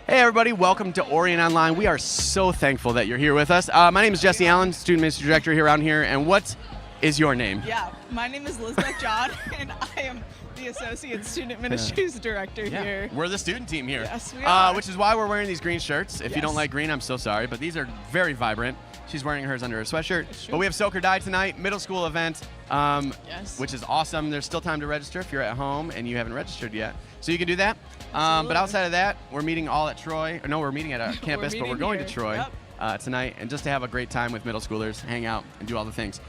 Hey everybody, welcome to Orient Online. We are so thankful that you're here with us. My name is Jesse Allen, Student Ministry Director here around here, and what is your name? Yeah, my name is Elizabeth John, and I am the Associate Student Ministries Director here. We're the student team here. Yes, we are. Which is why we're wearing these green shirts. If you don't Yes. like green, I'm so sorry, but these are very vibrant. She's wearing hers under her sweatshirt. true. But we have Soak or Die tonight, middle school event, Yes. which is awesome. There's still time to register if you're at home and you haven't registered yet. So you can do that. But Absolutely. outside of that, we're meeting all at Troy. No, we're meeting at a campus, but we're meeting going to here. Troy Yep. tonight, and just to have a great time with middle schoolers, hang out, and do all the things.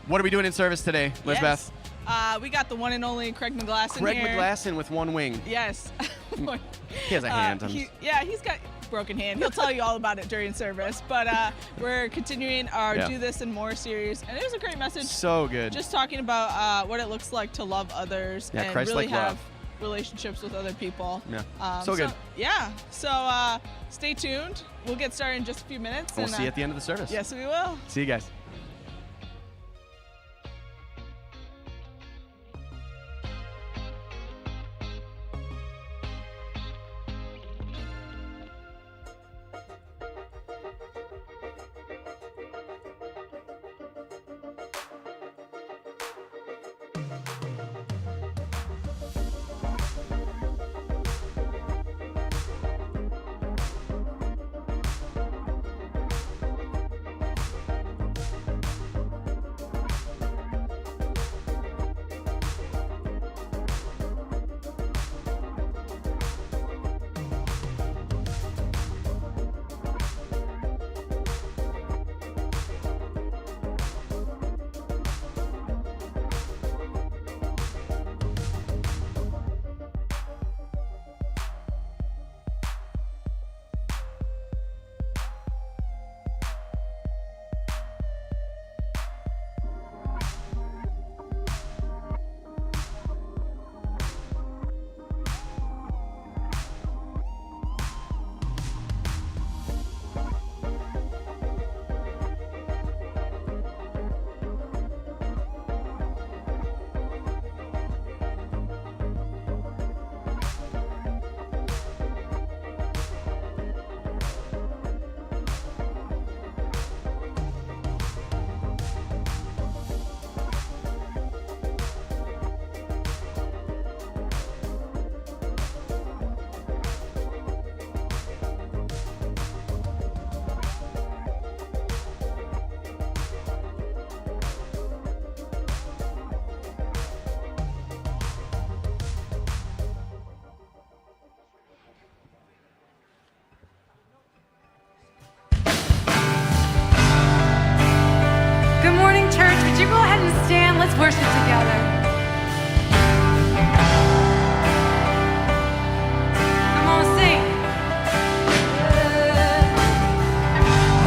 What are we doing in service today, Lisbeth? Yes. We got the one and only Craig McGlasson Craig here. McGlasson with one wing. Yes. He has a hand. He's got broken hand. He'll tell you all about it during service. But we're continuing our Do This and More series, and it was a great message. So good. Just talking about what it looks like to love others and Christ-like really have love. relationships with other people. Yeah. So good. Yeah. So stay tuned. We'll get started in just a few minutes. We'll see you at the end of the service. Yes, we will. See you guys. Good morning, church. Would you go ahead and stand? Let's worship together. Come on, sing.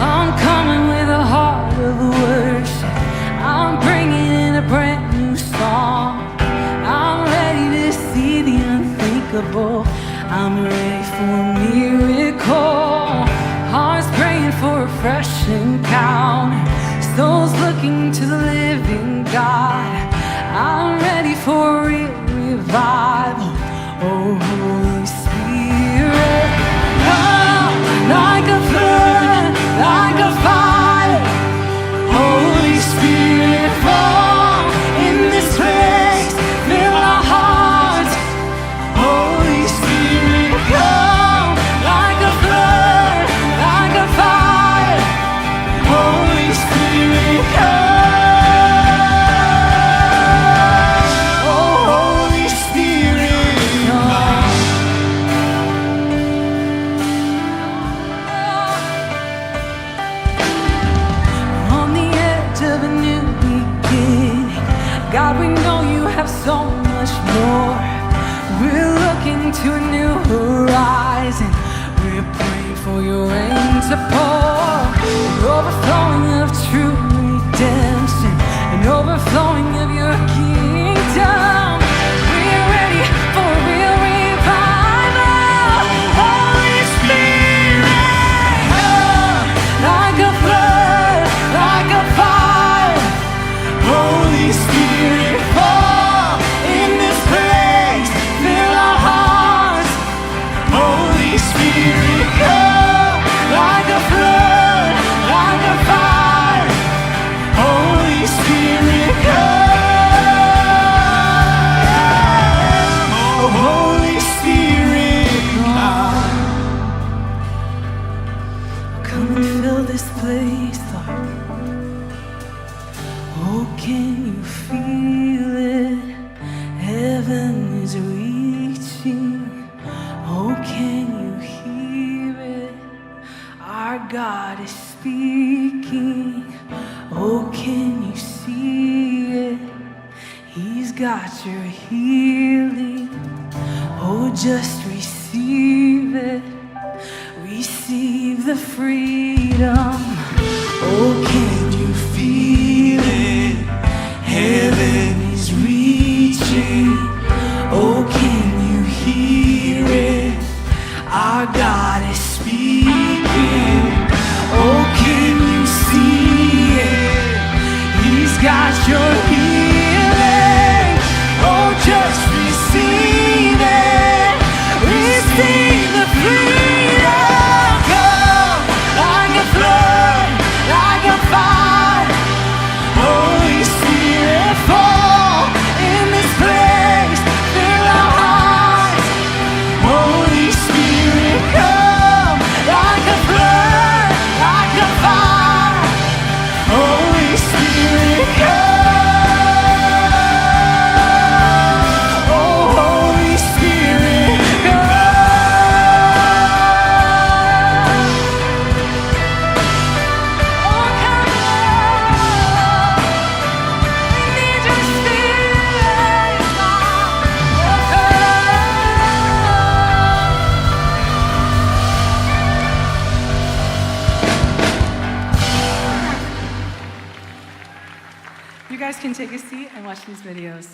I'm coming with a heart of worship. I'm bringing in a brand new song. I'm ready to see the unthinkable. I'm ready for a miracle. Hearts praying for a fresh encounter. Souls looking to the living God. I'm ready for a real revival. Oh, Holy Spirit, come like a flood, like a fire. Holy Spirit, fall in this place, fill our hearts. Holy Spirit, come like a flood, like a fire. Holy Spirit, come. Oh, Holy Spirit, come. On the edge of a new beginning, God, we know you have so much more. We're looking to a new horizon. We're praying for your rain to pour. An overflowing of true redemption, an overflowing of your kingdom. We're ready for a real revival. Holy Spirit, come like a flood, like a fire. Holy Spirit, fall in this place, fill our hearts. Holy Spirit, Heaven is reaching. Oh, can you hear it? Our God is speaking. Oh, can you see it? He's got your healing. Oh, just receive it. Receive the freedom. Oh, can you feel it? Heaven is reaching. Oh, can you hear it? Our God is speaking. Oh, can you see it? He's got your healing. Oh, just receive it. Receive the freedom. Come like a flood, like a fire. Holy Spirit, fall in this place. Fill our hearts. Holy Spirit, come like a flood, like a fire. Holy Spirit, come. Oh, Holy Spirit, come. Oh, come, Lord. We need your Spirit, God. Oh, You guys can take a seat and watch these videos.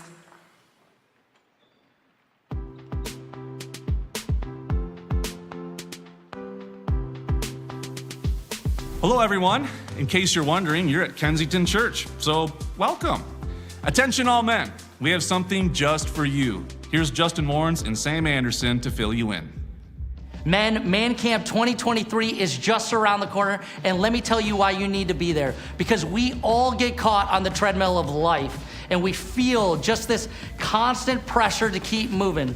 Hello, everyone. In case you're wondering, you're at Kensington Church, so welcome. Attention, all men. We have something just for you. Here's Justin Warrens and Sam Anderson to fill you in. Men, Man Camp 2023 is just around the corner, and let me tell you why you need to be there. Because we all get caught on the treadmill of life, and we feel just this constant pressure to keep moving.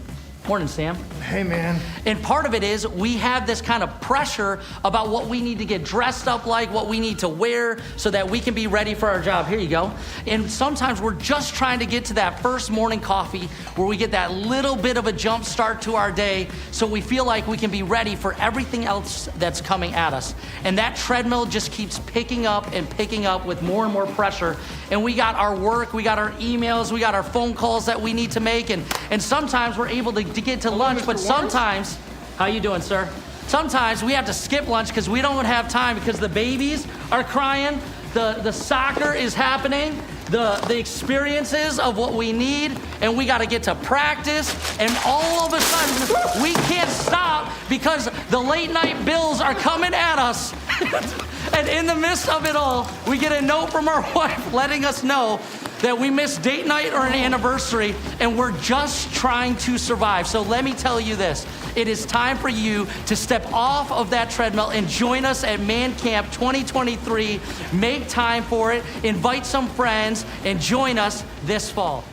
Morning, Sam. Hey, man. And part of it is we have this kind of pressure about what we need to get dressed up like, what we need to wear so that we can be ready for our job. Here you go. And sometimes we're just trying to get to that first morning coffee where we get that little bit of a jump start to our day so we feel like we can be ready for everything else that's coming at us. And that treadmill just keeps picking up with more and more pressure. And we got our work, we got our emails, we got our phone calls that we need to make. And sometimes we're able to get to lunch, but sometimes, how you doing, sir? Sometimes we have to skip lunch because we don't have time because the babies are crying, the soccer is happening, the experiences of what we need, and we got to get to practice, and all of a sudden we can't stop because the late night bills are coming at us. And in the midst of it all, we get a note from our wife letting us know that we missed date night or an anniversary, and we're just trying to survive. So let me tell you this. It is time for you to step off of that treadmill and join us at Man Camp 2023. Make time for it, invite some friends, and join us this fall.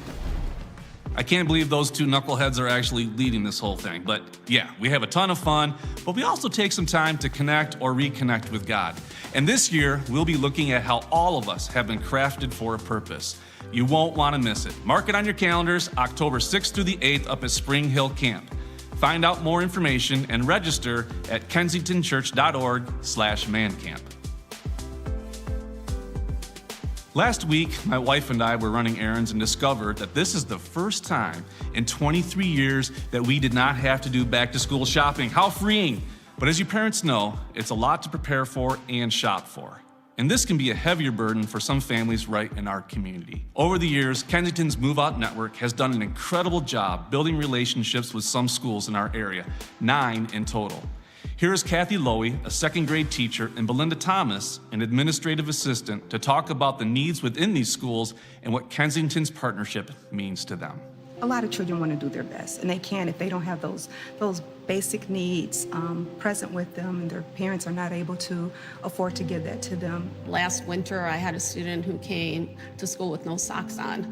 I can't believe those two knuckleheads are actually leading this whole thing. But yeah, we have a ton of fun, but we also take some time to connect or reconnect with God. And this year, we'll be looking at how all of us have been crafted for a purpose. You won't want to miss it. Mark it on your calendars, October 6th through the 8th up at Spring Hill Camp. Find out more information and register at kensingtonchurch.org/mancamp. Last week, my wife and I were running errands and discovered that this is the first time in 23 years that we did not have to do back-to-school shopping. How freeing! But as you parents know, it's a lot to prepare for and shop for. And this can be a heavier burden for some families right in our community. Over the years, Kensington's Move Out Network has done an incredible job building relationships with some schools in our area, 9 in total. Here is Kathy Lowy, a second grade teacher, and Belinda Thomas, an administrative assistant, to talk about the needs within these schools and what Kensington's partnership means to them. A lot of children want to do their best, and they can if they don't have those basic needs present with them, and their parents are not able to afford to give that to them. Last winter, I had a student who came to school with no socks on.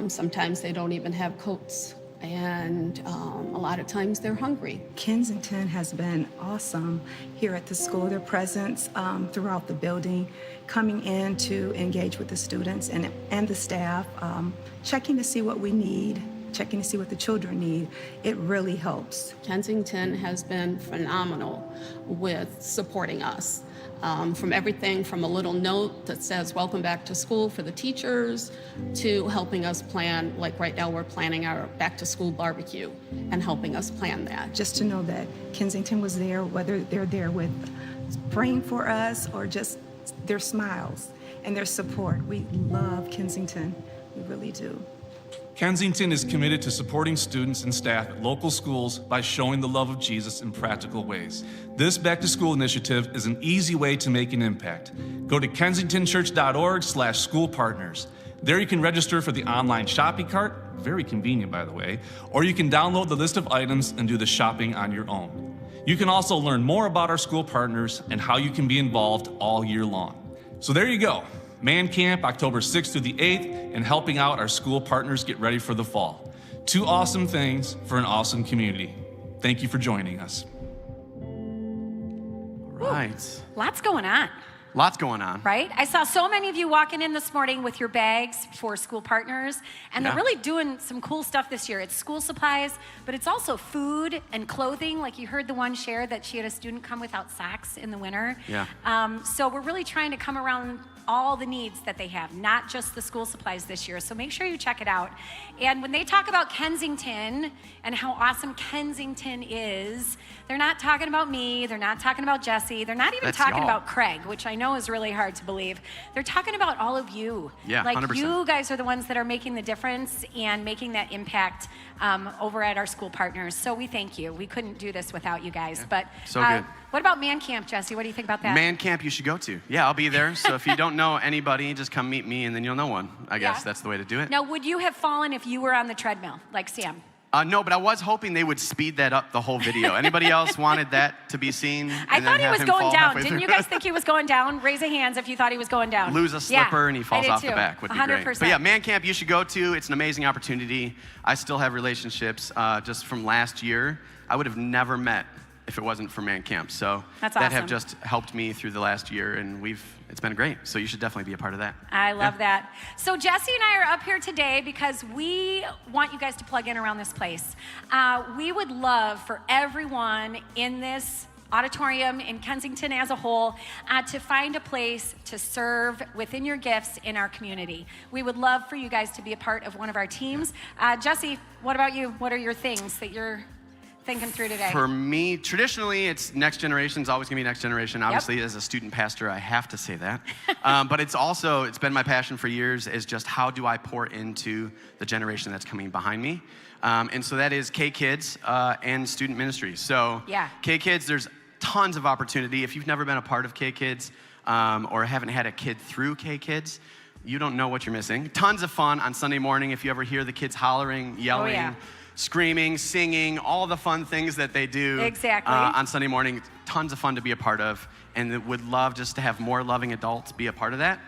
Sometimes they don't even have coats, and a lot of times they're hungry. Kensington has been awesome here at the school. Their presence throughout the building, coming in to engage with the students and the staff, checking to see what we need, checking to see what the children need, it really helps. Kensington has been phenomenal with supporting us. From everything from a little note that says welcome back to school for the teachers to helping us plan, like right now we're planning our back to school barbecue and helping us plan that. Just to know that Kensington was there, whether they're there with praying for us or just their smiles and their support. We love Kensington, we really do. Kensington is committed to supporting students and staff at local schools by showing the love of Jesus in practical ways. This Back to School initiative is an easy way to make an impact. Go to kensingtonchurch.org/schoolpartners. There you can register for the online shopping cart, very convenient by the way, or you can download the list of items and do the shopping on your own. You can also learn more about our school partners and how you can be involved all year long. So there you go. Man Camp, October 6th through the 8th, and helping out our school partners get ready for the fall. 2 awesome things for an awesome community. Thank you for joining us. All right. Lots going on. Lots going on. Right? I saw so many of you walking in this morning with your bags for school partners, and they're really doing some cool stuff this year. It's school supplies, but it's also food and clothing. Like you heard the one share that she had a student come without socks in the winter. Yeah. So we're really trying to come around all the needs that they have, not just the school supplies this year. So make sure you check it out. And when they talk about Kensington and how awesome Kensington is, they're not talking about me, they're not talking about Jesse, they're not even talking about Craig, which I know is really hard to believe. They're talking about all of you. Yeah, like 100%. You guys are the ones that are making the difference and making that impact over at our school partners. So we thank you. We couldn't do this without you guys. Yeah. But so good. What about Man Camp, Jesse? What do you think about that? Man Camp you should go to. Yeah, I'll be there. So if you don't know anybody, just come meet me and then you'll know one. I guess that's the way to do it. Now, would you have fallen if you were on the treadmill, like Sam? No, but I was hoping they would speed that up the whole video. Anybody else wanted that to be seen? I thought he was going down. Didn't you guys think he was going down? Raise a hands if you thought he was going down. Lose a slipper and he falls off the back would be 100%. great. But yeah, Man Camp you should go to. It's an amazing opportunity. I still have relationships just from last year. I would have never met if it wasn't for Man Camp. So that's that awesome. have just helped me through the last year, and it's been great. So you should definitely be a part of that. I love that. So Jesse and I are up here today because we want you guys to plug in around this place. We would love for everyone in this auditorium in Kensington as a whole to find a place to serve within your gifts in our community. We would love for you guys to be a part of one of our teams. Jesse, what about you? What are your things that you're thinking through today? For me, traditionally, it's next generation. It's always going to be next generation. Obviously, as a student pastor, I have to say that. But it's been my passion for years, is just how do I pour into the generation that's coming behind me? And so that is K-Kids and student ministry. So K-Kids, there's tons of opportunity. If you've never been a part of K-Kids or haven't had a kid through K-Kids, you don't know what you're missing. Tons of fun on Sunday morning. If you ever hear the kids hollering, yelling, screaming, singing, all the fun things that they do on Sunday morning. Tons of fun to be a part of, and would love just to have more loving adults be a part of that,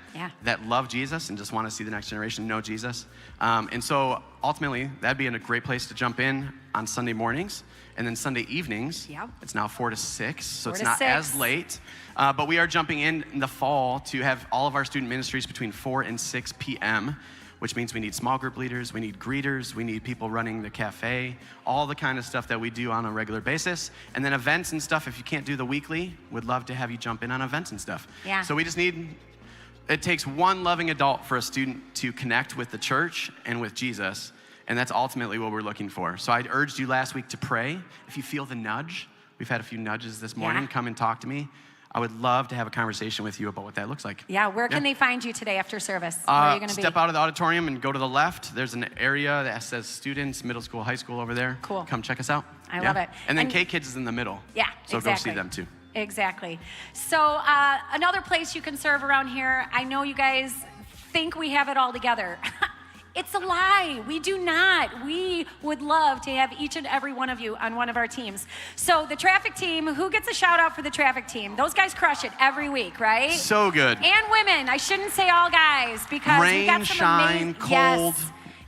that love Jesus and just want to see the next generation know Jesus. And so ultimately, that'd be a great place to jump in on Sunday mornings. And then Sunday evenings, it's now 4 to 6, so it's not as late. But we are jumping in the fall to have all of our student ministries between 4 and 6 p.m., which means we need small group leaders, we need greeters, we need people running the cafe, all the kind of stuff that we do on a regular basis. And then events and stuff, if you can't do the weekly, would love to have you jump in on events and stuff. So we just it takes one loving adult for a student to connect with the church and with Jesus, and that's ultimately what we're looking for. So I urged you last week to pray. If you feel the nudge, we've had a few nudges this morning, come and talk to me. I would love to have a conversation with you about what that looks like. Where can they find you today after service? Where are you going to be? Step out of the auditorium and go to the left. There's an area that says students, middle school, high school over there. Cool. Come check us out. I love it. And then K-Kids is in the middle. So go see them too. Exactly. So another place you can serve around here, I know you guys think we have it all together. It's a lie. We do not. We would love to have each and every one of you on one of our teams. So the traffic team, who gets a shout out for the traffic team? Those guys crush it every week, right? So good. And women. I shouldn't say all guys because we got some shine, cold.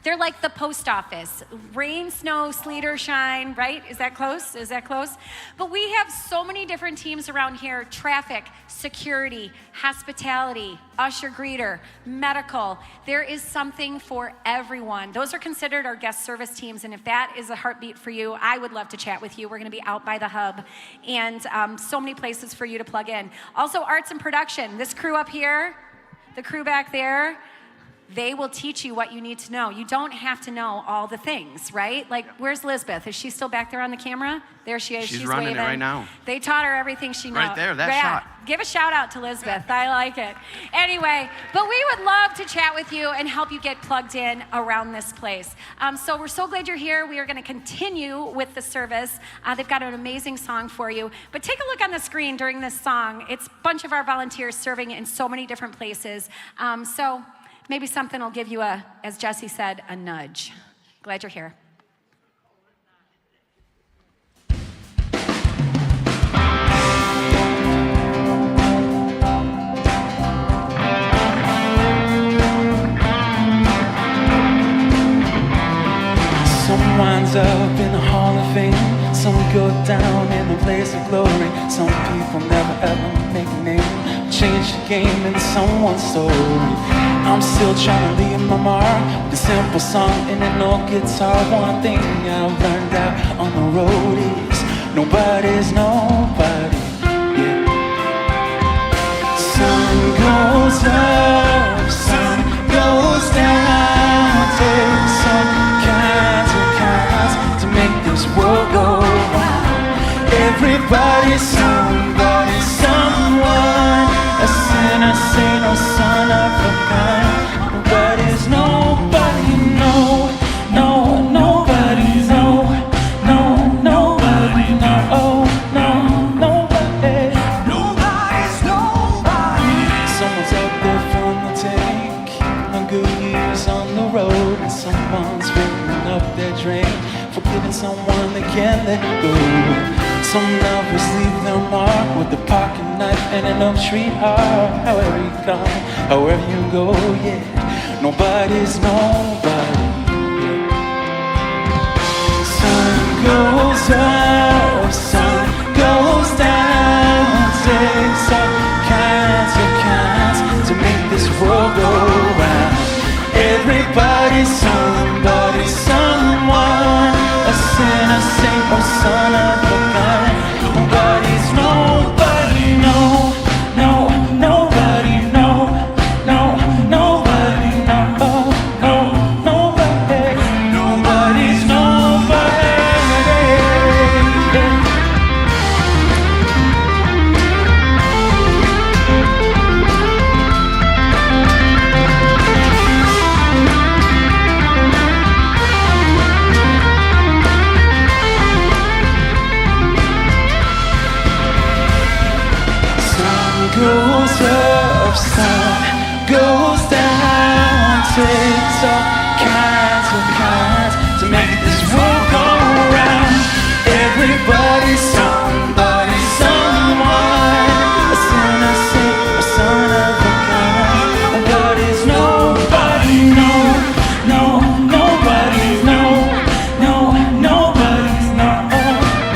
They're like the post office. Rain, snow, sleet, or shine, right? Is that close? Is that close? But we have so many different teams around here: traffic, security, hospitality, usher greeter, medical. There is something for everyone. Those are considered our guest service teams, and if that is a heartbeat for you, I would love to chat with you. We're gonna be out by the hub, and so many places for you to plug in. Also, arts and production. This crew up here, the crew back there, they will teach you what you need to know. You don't have to know all the things, right? Like, where's Lisbeth? Is she still back there on the camera? There she is. She's running waving. it right now. They taught her everything she knows. Right there, that shot. Give a shout out to Lisbeth. I like it. Anyway, but we would love to chat with you and help you get plugged in around this place. So we're so glad you're here. We are going to continue with the service. They've got an amazing song for you. But take a look on the screen during this song. It's a bunch of our volunteers serving in so many different places. So maybe something will give you as Jesse said, a nudge. Glad you're here. Some winds up in the Hall of Fame, some go down in the place of glory. Some people never ever make a name, change the game in someone's story. I'm still trying to leave my mark with a simple song and an old guitar. One thing I've learned out on the road is nobody's nobody. Yeah. Sun goes up, sun goes down. Take some kinds of kinds to make this world go round. Everybody's somebody, someone. A sinner, saint, or son of a kind. Nobody's nobody, no, no, nobody, no, no, nobody, no, oh, no, nobody. Nobody's nobody. Someone's out there from the tank, a good years on the road, and someone's filling up their drain, forgiving someone they can't let go. Some lovers leave their mark with a pocket knife and an oak tree heart. However you come, however you go, yeah, nobody's nobody. Yeah. Sun goes up, sun goes down. Takes all kinds of kinds to make this world go round. Everybody's somebody, someone. A sinner, saint, or son of a kind. Nobody's nobody, no, no, nobody, no, no, nobody, no, oh, no, nobody. Nobody's nobody. Goes up, sun goes down. Takes all kinds to make this world go round. Everybody's somebody, someone. A sinner, saint, a son of a kind. Nobody's nobody, no, no, nobody's no, no, nobody's no,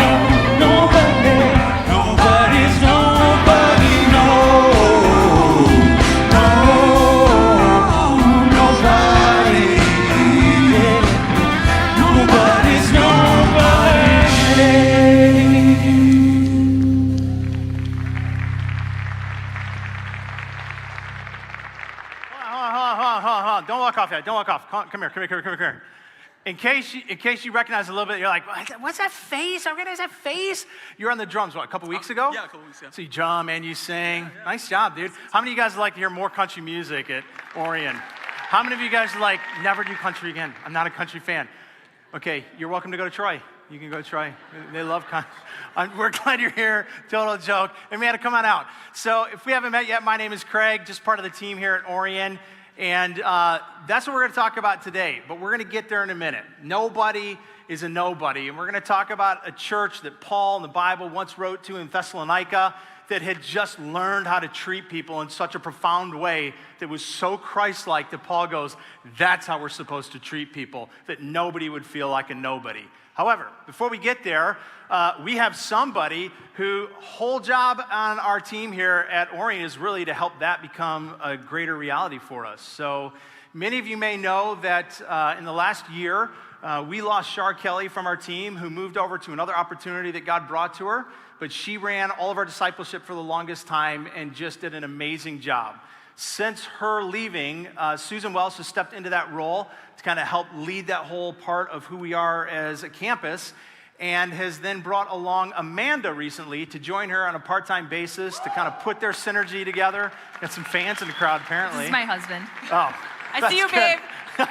oh, no, nobody. Nobody's nobody, no, no, nobody, yeah. Nobody's nobody. Hold on. Don't walk off yet. Don't walk off. Come here. In case you recognize a little bit, you're like, what's that face? I recognize that face. You were on the drums, what, a couple weeks ago? Yeah, a couple weeks ago. So you drum and you sing. Yeah. Nice job, dude. How many of you guys would like to hear more country music at Orion? How many of you guys are like, never do country again? I'm not a country fan. Okay, you're welcome to go to Troy. You can go to Troy. They love country. We're glad you're here. Total joke. And we had to come on out. So if we haven't met yet, my name is Craig, just part of the team here at Orion. And that's what we're going to talk about today. But we're going to get there in a minute. Nobody is a nobody. And we're going to talk about a church that Paul in the Bible once wrote to in Thessalonica. that had just learned how to treat people in such a profound way that was so Christ-like that Paul goes, that's how we're supposed to treat people, that nobody would feel like a nobody. However, before we get there, we have somebody whose whole job on our team here at Orient is really to help that become a greater reality for us. So many of you may know that in the last year, we lost Shar Kelly from our team, who moved over to another opportunity that God brought to her, but she ran all of our discipleship for the longest time and just did an amazing job. Since her leaving, Susan Welsh has stepped into that role to kind of help lead that whole part of who we are as a campus, and has then brought along Amanda recently to join her on a part-time basis to kind of put their synergy together. Got some fans in the crowd, apparently. This is my husband. Oh, I see you, babe.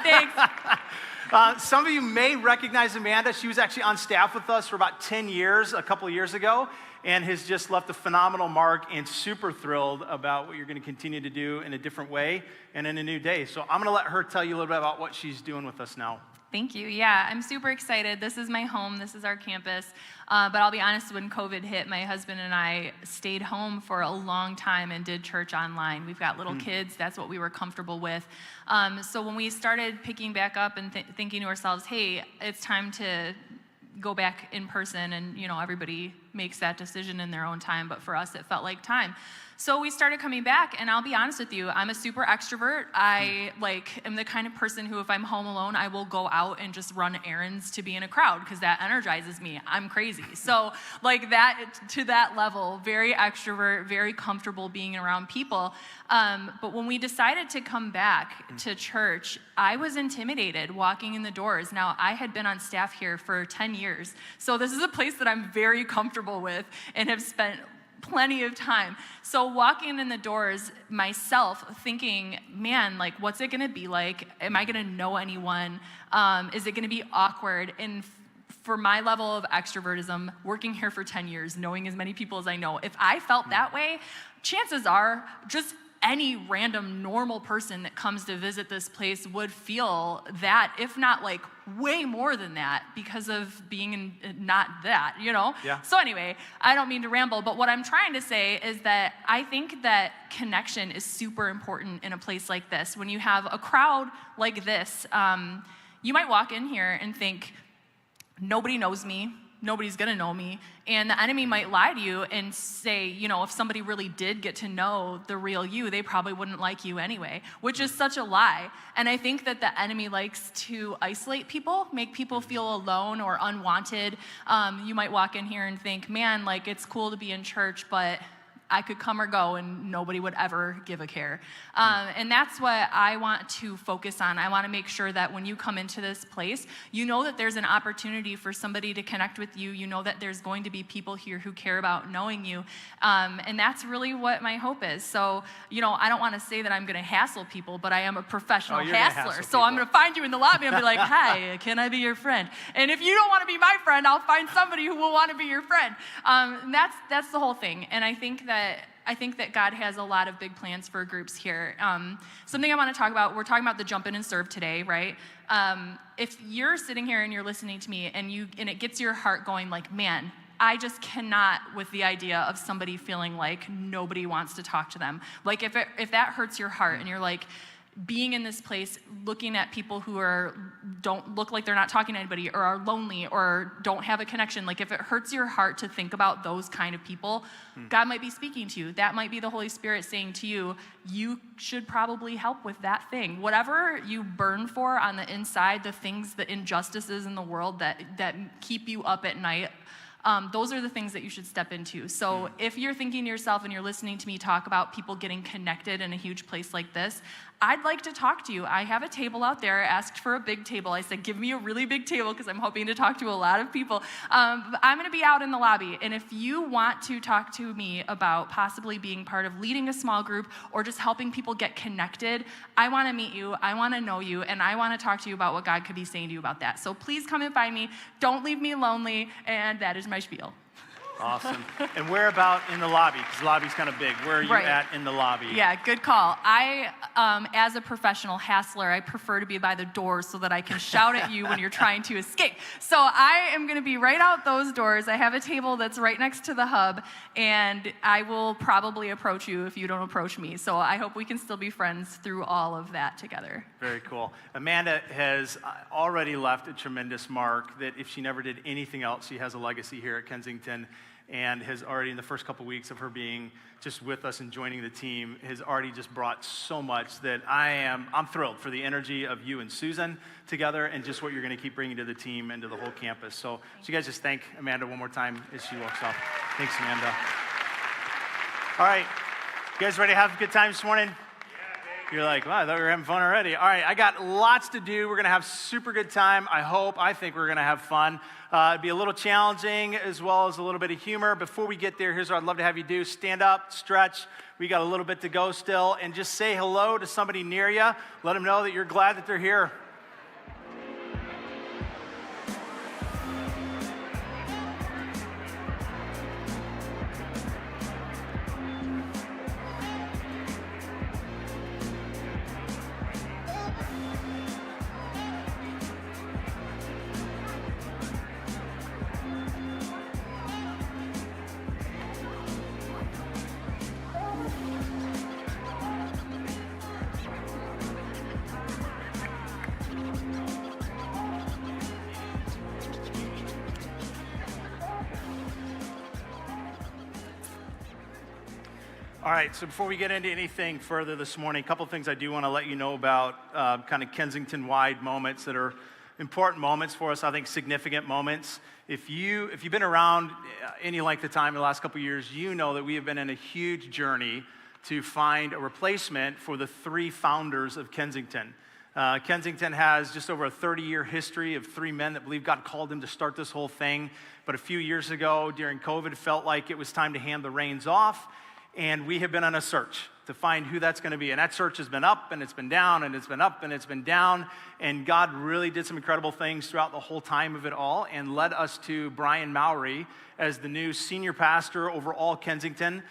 Thanks. Some of you may recognize Amanda. She was actually on staff with us for about 10 years, a couple of years ago, and has just left a phenomenal mark, and super thrilled about what you're going to continue to do in a different way and in a new day. So I'm going to let her tell you a little bit about what she's doing with us now. Thank you. Yeah, I'm super excited. This is my home. This is our campus. But I'll be honest, when COVID hit, my husband and I stayed home for a long time and did church online. We've got little kids. That's what we were comfortable with. So when we started picking back up and thinking to ourselves, hey, it's time to go back in person, and everybody makes that decision in their own time, but for us it felt like time. So we started coming back, and I'll be honest with you, I'm a super extrovert. I am the kind of person who, if I'm home alone, I will go out and just run errands to be in a crowd, because that energizes me. I'm crazy. So that, to that level, very extrovert, very comfortable being around people. But when we decided to come back to church, I was intimidated walking in the doors. Now, I had been on staff here for 10 years, so this is a place that I'm very comfortable with and have spent plenty of time. So walking in the doors myself, thinking, man, what's it gonna be like? Am I gonna know anyone? Is it gonna be awkward? And for my level of extrovertism, working here for 10 years, knowing as many people as I know, if I felt that way, chances are just any random normal person that comes to visit this place would feel that, if not way more than that, because of being not that, Yeah. So anyway, I don't mean to ramble, but what I'm trying to say is that I think that connection is super important in a place like this. When you have a crowd like this, you might walk in here and think, nobody knows me, nobody's gonna know me, and the enemy might lie to you and say, if somebody really did get to know the real you, they probably wouldn't like you anyway, which is such a lie. And I think that the enemy likes to isolate people, make people feel alone or unwanted. You might walk in here and think, man, it's cool to be in church, but I could come or go and nobody would ever give a care. And that's what I want to focus on. I want to make sure that when you come into this place, you know that there's an opportunity for somebody to connect with you. You know that there's going to be people here who care about knowing you. And that's really what my hope is. So, I don't want to say that I'm going to hassle people, but I am a professional hassler. So I'm going to find you in the lobby and be like, hi, can I be your friend? And if you don't want to be my friend, I'll find somebody who will want to be your friend. And that's the whole thing. And I think that God has a lot of big plans for groups here. Something I want to talk about, we're talking about the jump in and serve today, right? If you're sitting here and you're listening to me and it gets your heart going man, I just cannot with the idea of somebody feeling like nobody wants to talk to them. If that hurts your heart and you're being in this place, looking at people who don't look like they're not talking to anybody, or are lonely, or don't have a connection, if it hurts your heart to think about those kind of people, God might be speaking to you. That might be the Holy Spirit saying to you, you should probably help with that thing. Whatever you burn for on the inside, the things, the injustices in the world that keep you up at night, those are the things that you should step into. So if you're thinking to yourself and you're listening to me talk about people getting connected in a huge place like this, I'd like to talk to you. I have a table out there. I asked for a big table. I said, give me a really big table because I'm hoping to talk to a lot of people. I'm going to be out in the lobby. And if you want to talk to me about possibly being part of leading a small group or just helping people get connected, I want to meet you. I want to know you. And I want to talk to you about what God could be saying to you about that. So please come and find me. Don't leave me lonely. And that is my spiel. Awesome. And where about in the lobby? Because the lobby's kind of big. Where are you Right. at in the lobby? Yeah, good call. I, as a professional hassler, I prefer to be by the doors so that I can shout at you when you're trying to escape. So I am going to be right out those doors. I have a table that's right next to the hub, and I will probably approach you if you don't approach me. So I hope we can still be friends through all of that together. Very cool. Amanda has already left a tremendous mark that if she never did anything else, she has a legacy here at Kensington, and has already, in the first couple weeks of her being just with us and joining the team, has already just brought so much that I'm thrilled for the energy of you and Susan together and just what you're going to keep bringing to the team and to the whole campus. So you guys just thank Amanda one more time as she walks off. Thanks, Amanda. All right, you guys ready to have a good time this morning? You're like, wow, I thought we were having fun already. All right, I got lots to do. We're going to have super good time. I think we're going to have fun. It'd be a little challenging as well as a little bit of humor. Before we get there, here's what I'd love to have you do. Stand up, stretch. We got a little bit to go still. And just say hello to somebody near you. Let them know that you're glad that they're here. All right, so before we get into anything further this morning, a couple of things I do want to let you know about kind of Kensington-wide moments that are important moments for us, I think significant moments. If you've been around any length of time in the last couple of years, you know that we have been in a huge journey to find a replacement for the three founders of Kensington. Kensington has just over a 30-year history of three men that believe God called them to start this whole thing. But a few years ago, during COVID, it felt like it was time to hand the reins off. And we have been on a search to find who that's going to be. And that search has been up, and it's been down, and it's been up, and it's been down. And God really did some incredible things throughout the whole time of it all and led us to Brian Mowry as the new senior pastor over all Kensington.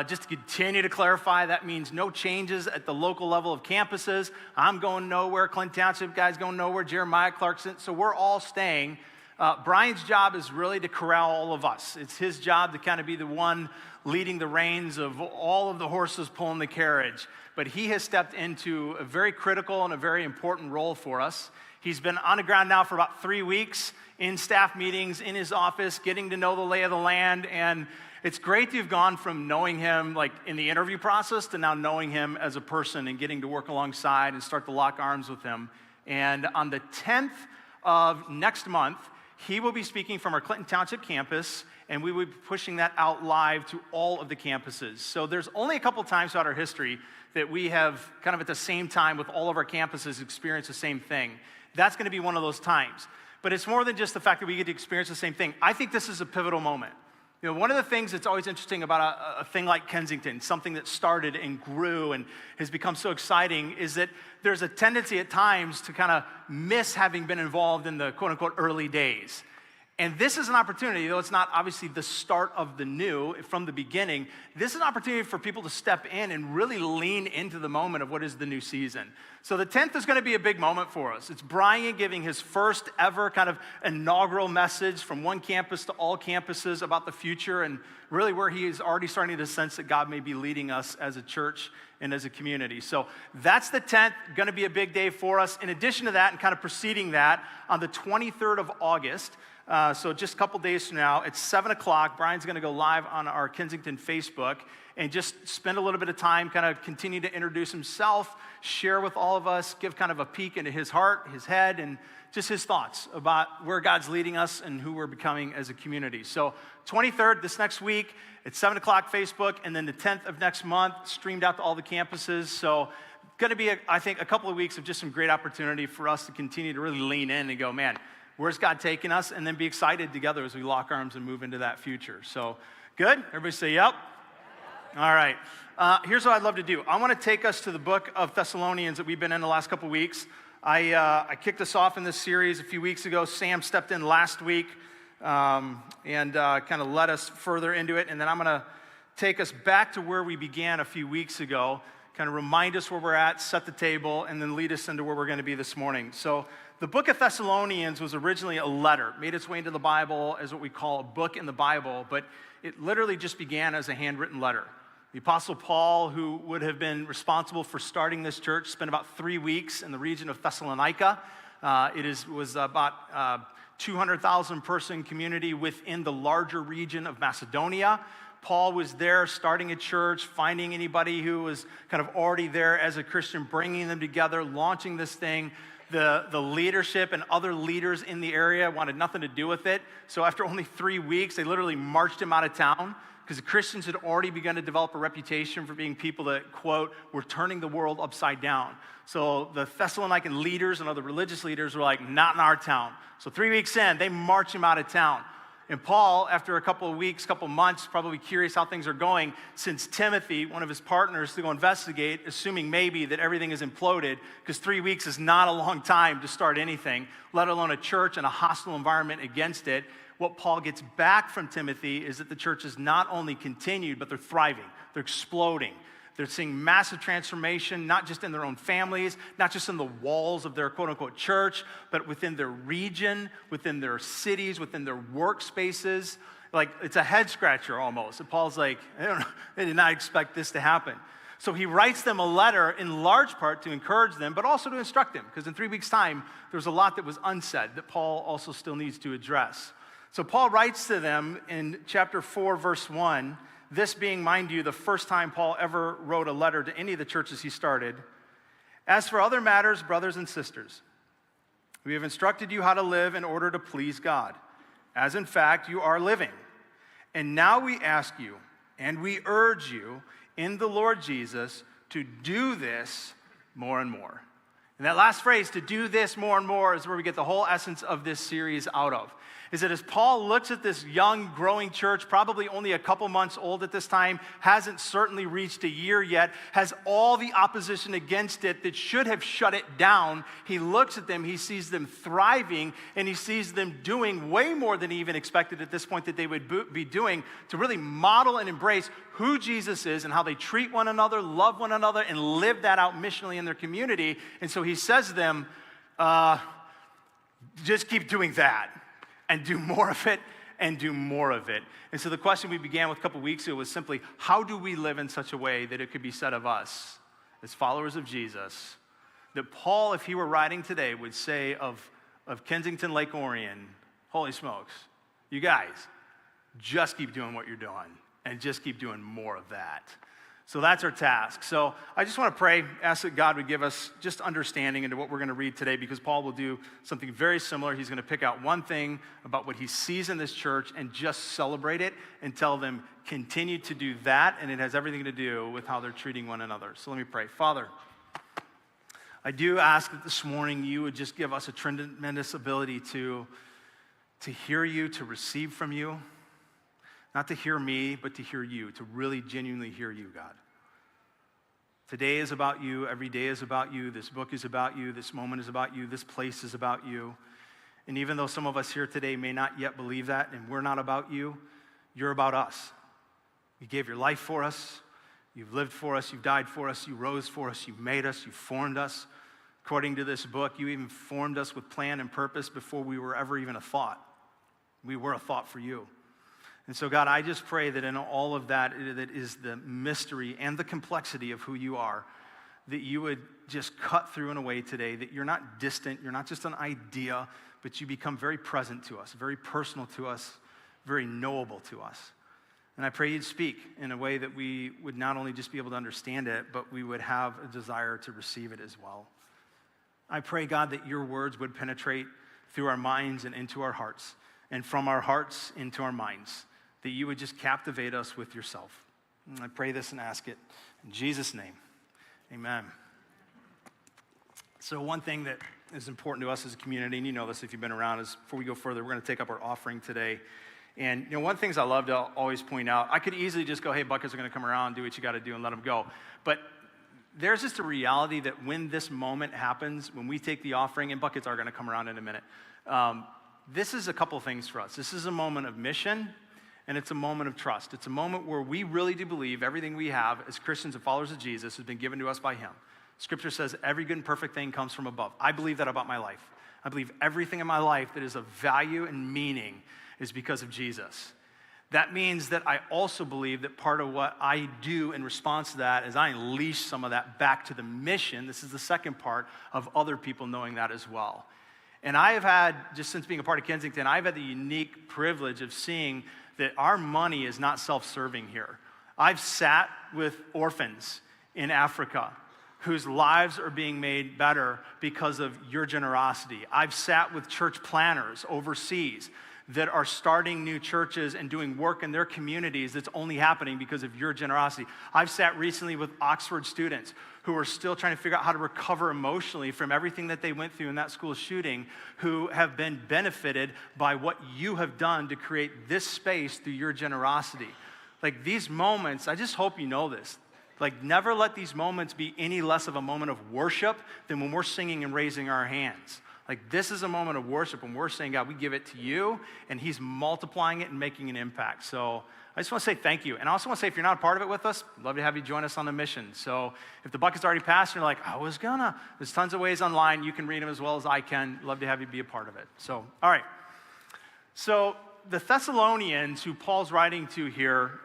Just to continue to clarify, that means no changes at the local level of campuses. I'm going nowhere. Clint Township guy's going nowhere. Jeremiah Clarkson. So we're all staying. Brian's job is really to corral all of us. It's his job to kind of be the one leading the reins of all of the horses pulling the carriage. But he has stepped into a very critical and a very important role for us. He's been on the ground now for about 3 weeks in staff meetings, in his office, getting to know the lay of the land. And it's great to have gone from knowing him like in the interview process to now knowing him as a person and getting to work alongside and start to lock arms with him. And on the 10th of next month, he will be speaking from our Clinton Township campus, and we will be pushing that out live to all of the campuses. So there's only a couple times throughout our history that we have kind of at the same time with all of our campuses experienced the same thing. That's going to be one of those times. But it's more than just the fact that we get to experience the same thing. I think this is a pivotal moment. You know, one of the things that's always interesting about a thing like Kensington, something that started and grew and has become so exciting, is that there's a tendency at times to kind of miss having been involved in the quote-unquote early days. And this is an opportunity, though it's not obviously the start of the new from the beginning, this is an opportunity for people to step in and really lean into the moment of what is the new season. So the 10th is going to be a big moment for us. It's Brian giving his first ever kind of inaugural message from one campus to all campuses about the future and really where he is already starting to sense that God may be leading us as a church and as a community. So that's the 10th, going to be a big day for us. In addition to that and kind of preceding that, on the 23rd of August, so just a couple days from now, at 7 o'clock, Brian's going to go live on our Kensington Facebook and just spend a little bit of time, kind of continue to introduce himself, share with all of us, give kind of a peek into his heart, his head, and just his thoughts about where God's leading us and who we're becoming as a community. So 23rd, this next week, at 7 o'clock Facebook, and then the 10th of next month, streamed out to all the campuses. So going to be, I think, a couple of weeks of just some great opportunity for us to continue to really lean in and go, man, where's God taking us? And then be excited together as we lock arms and move into that future. So, good? Everybody say yep? All right. Here's what I'd love to do. I want to take us to the book of Thessalonians that we've been in the last couple weeks. I kicked us off in this series a few weeks ago. Sam stepped in last week. and kind of led us further into it. And then I'm going to take us back to where we began a few weeks ago, kind of remind us where we're at, set the table, and then lead us into where we're going to be this morning. So the book of Thessalonians was originally a letter, made its way into the Bible as what we call a book in the Bible, but it literally just began as a handwritten letter. The Apostle Paul, who would have been responsible for starting this church, spent about 3 weeks in the region of Thessalonica. Was about 200,000 person community within the larger region of Macedonia. Paul was there starting a church, finding anybody who was kind of already there as a Christian, bringing them together, launching this thing. The leadership and other leaders in the area wanted nothing to do with it. So after only 3 weeks, they literally marched him out of town because the Christians had already begun to develop a reputation for being people that, quote, were turning the world upside down. So the Thessalonican leaders and other religious leaders were like, not in our town. So 3 weeks in, they march him out of town. And Paul, after a couple of weeks, couple of months, probably curious how things are going, sends Timothy, one of his partners, to go investigate, assuming maybe that everything is imploded, because 3 weeks is not a long time to start anything, let alone a church and a hostile environment against it. What Paul gets back from Timothy is that the church has not only continued, but they're thriving, they're exploding. They're seeing massive transformation, not just in their own families, not just in the walls of their quote-unquote church, but within their region, within their cities, within their workspaces. Like, it's a head-scratcher almost. And Paul's like, I did not expect this to happen. So he writes them a letter in large part to encourage them, but also to instruct them, because in 3 weeks' time, there's a lot that was unsaid that Paul also still needs to address. So Paul writes to them in chapter 4, verse 1, this being, mind you, the first time Paul ever wrote a letter to any of the churches he started. As for other matters, brothers and sisters, we have instructed you how to live in order to please God, as in fact you are living. And now we ask you, and we urge you in the Lord Jesus to do this more and more. And that last phrase, to do this more and more, is where we get the whole essence of this series out of. Is that as Paul looks at this young, growing church, probably only a couple months old at this time, hasn't certainly reached a year yet, has all the opposition against it that should have shut it down, he looks at them, he sees them thriving, and he sees them doing way more than he even expected at this point that they would be doing to really model and embrace who Jesus is and how they treat one another, love one another, and live that out missionally in their community. And so he says to them, just keep doing that. And do more of it, and do more of it. And so the question we began with a couple weeks ago was simply, how do we live in such a way that it could be said of us, as followers of Jesus, that Paul, if he were writing today, would say of Kensington, Lake Orion, holy smokes, you guys, just keep doing what you're doing, and just keep doing more of that. So that's our task. So I just want to pray, ask that God would give us just understanding into what we're going to read today, because Paul will do something very similar. He's going to pick out one thing about what he sees in this church and just celebrate it and tell them, continue to do that, and it has everything to do with how they're treating one another. So let me pray. Father, I do ask that this morning you would just give us a tremendous ability to hear you, to receive from you. Not to hear me, but to hear you, to really genuinely hear you, God. Today is about you. Every day is about you. This book is about you. This moment is about you. This place is about you. And even though some of us here today may not yet believe that, and we're not about you, you're about us. You gave your life for us. You've lived for us. You've died for us. You rose for us. You've made us. You formed us. According to this book, you even formed us with plan and purpose before we were ever even a thought. We were a thought for you. And so, God, I just pray that in all of that, that is the mystery and the complexity of who you are, that you would just cut through in a way today that you're not distant, you're not just an idea, but you become very present to us, very personal to us, very knowable to us. And I pray you'd speak in a way that we would not only just be able to understand it, but we would have a desire to receive it as well. I pray, God, that your words would penetrate through our minds and into our hearts, and from our hearts into our minds, that you would just captivate us with yourself. And I pray this and ask it in Jesus' name. Amen. So one thing that is important to us as a community, and you know this if you've been around, is before we go further, we're going to take up our offering today. And you know, one of the things I love to always point out, I could easily just go, hey, buckets are going to come around, do what you got to do, and let them go. But there's just a reality that when this moment happens, when we take the offering, and buckets are going to come around in a minute, this is a couple of things for us. This is a moment of mission, and it's a moment of trust. It's a moment where we really do believe everything we have as Christians and followers of Jesus has been given to us by him. Scripture says every good and perfect thing comes from above. I believe that about my life. I believe everything in my life that is of value and meaning is because of Jesus. That means that I also believe that part of what I do in response to that is I unleash some of that back to the mission. This is the second part of other people knowing that as well. And I have had, just since being a part of Kensington, I've had the unique privilege of seeing that our money is not self-serving here. I've sat with orphans in Africa whose lives are being made better because of your generosity. I've sat with church planners overseas that are starting new churches and doing work in their communities that's only happening because of your generosity. I've sat recently with Oxford students who are still trying to figure out how to recover emotionally from everything that they went through in that school shooting, who have been benefited by what you have done to create this space through your generosity. Like these moments, I just hope you know this. Like never let these moments be any less of a moment of worship than when we're singing and raising our hands. Like this is a moment of worship when we're saying, God, we give it to you, and he's multiplying it and making an impact. So I just want to say thank you. And I also want to say, if you're not a part of it with us, I'd love to have you join us on the mission. So if the bucket's already passed and you're like, I was gonna, there's tons of ways online. You can read them as well as I can. Love to have you be a part of it. So, all right. So the Thessalonians, who Paul's writing to here,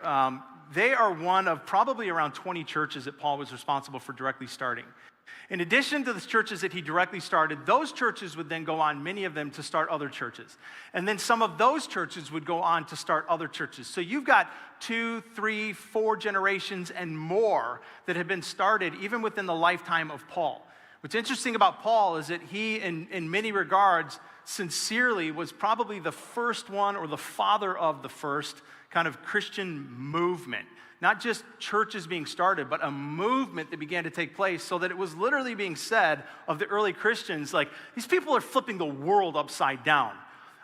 they are one of probably around 20 churches that Paul was responsible for directly starting. In addition to the churches that he directly started, those churches would then go on, many of them, to start other churches. And then some of those churches would go on to start other churches. So you've got 2, 3, 4 generations and more that have been started even within the lifetime of Paul. What's interesting about Paul is that he, in many regards, sincerely was probably the first one, or the father of the first kind of Christian movement. Not just churches being started, but a movement that began to take place, so that it was literally being said of the early Christians, like, these people are flipping the world upside down.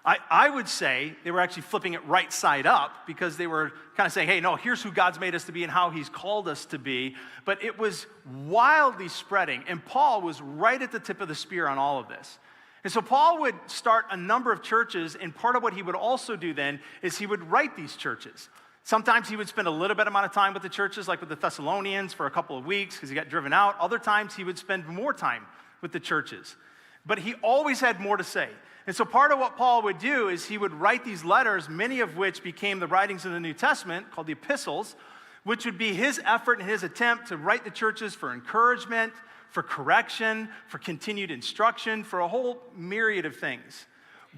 I would say they were actually flipping it right side up, because they were kind of saying, hey, no, here's who God's made us to be and how he's called us to be. But it was wildly spreading, and Paul was right at the tip of the spear on all of this. And so Paul would start a number of churches, and part of what he would also do then is he would write these churches. Sometimes he would spend a little bit amount of time with the churches, like with the Thessalonians, for a couple of weeks because he got driven out. Other times he would spend more time with the churches. But he always had more to say. And so part of what Paul would do is he would write these letters, many of which became the writings of the New Testament, called the epistles, which would be his effort and his attempt to write the churches for encouragement, for correction, for continued instruction, for a whole myriad of things.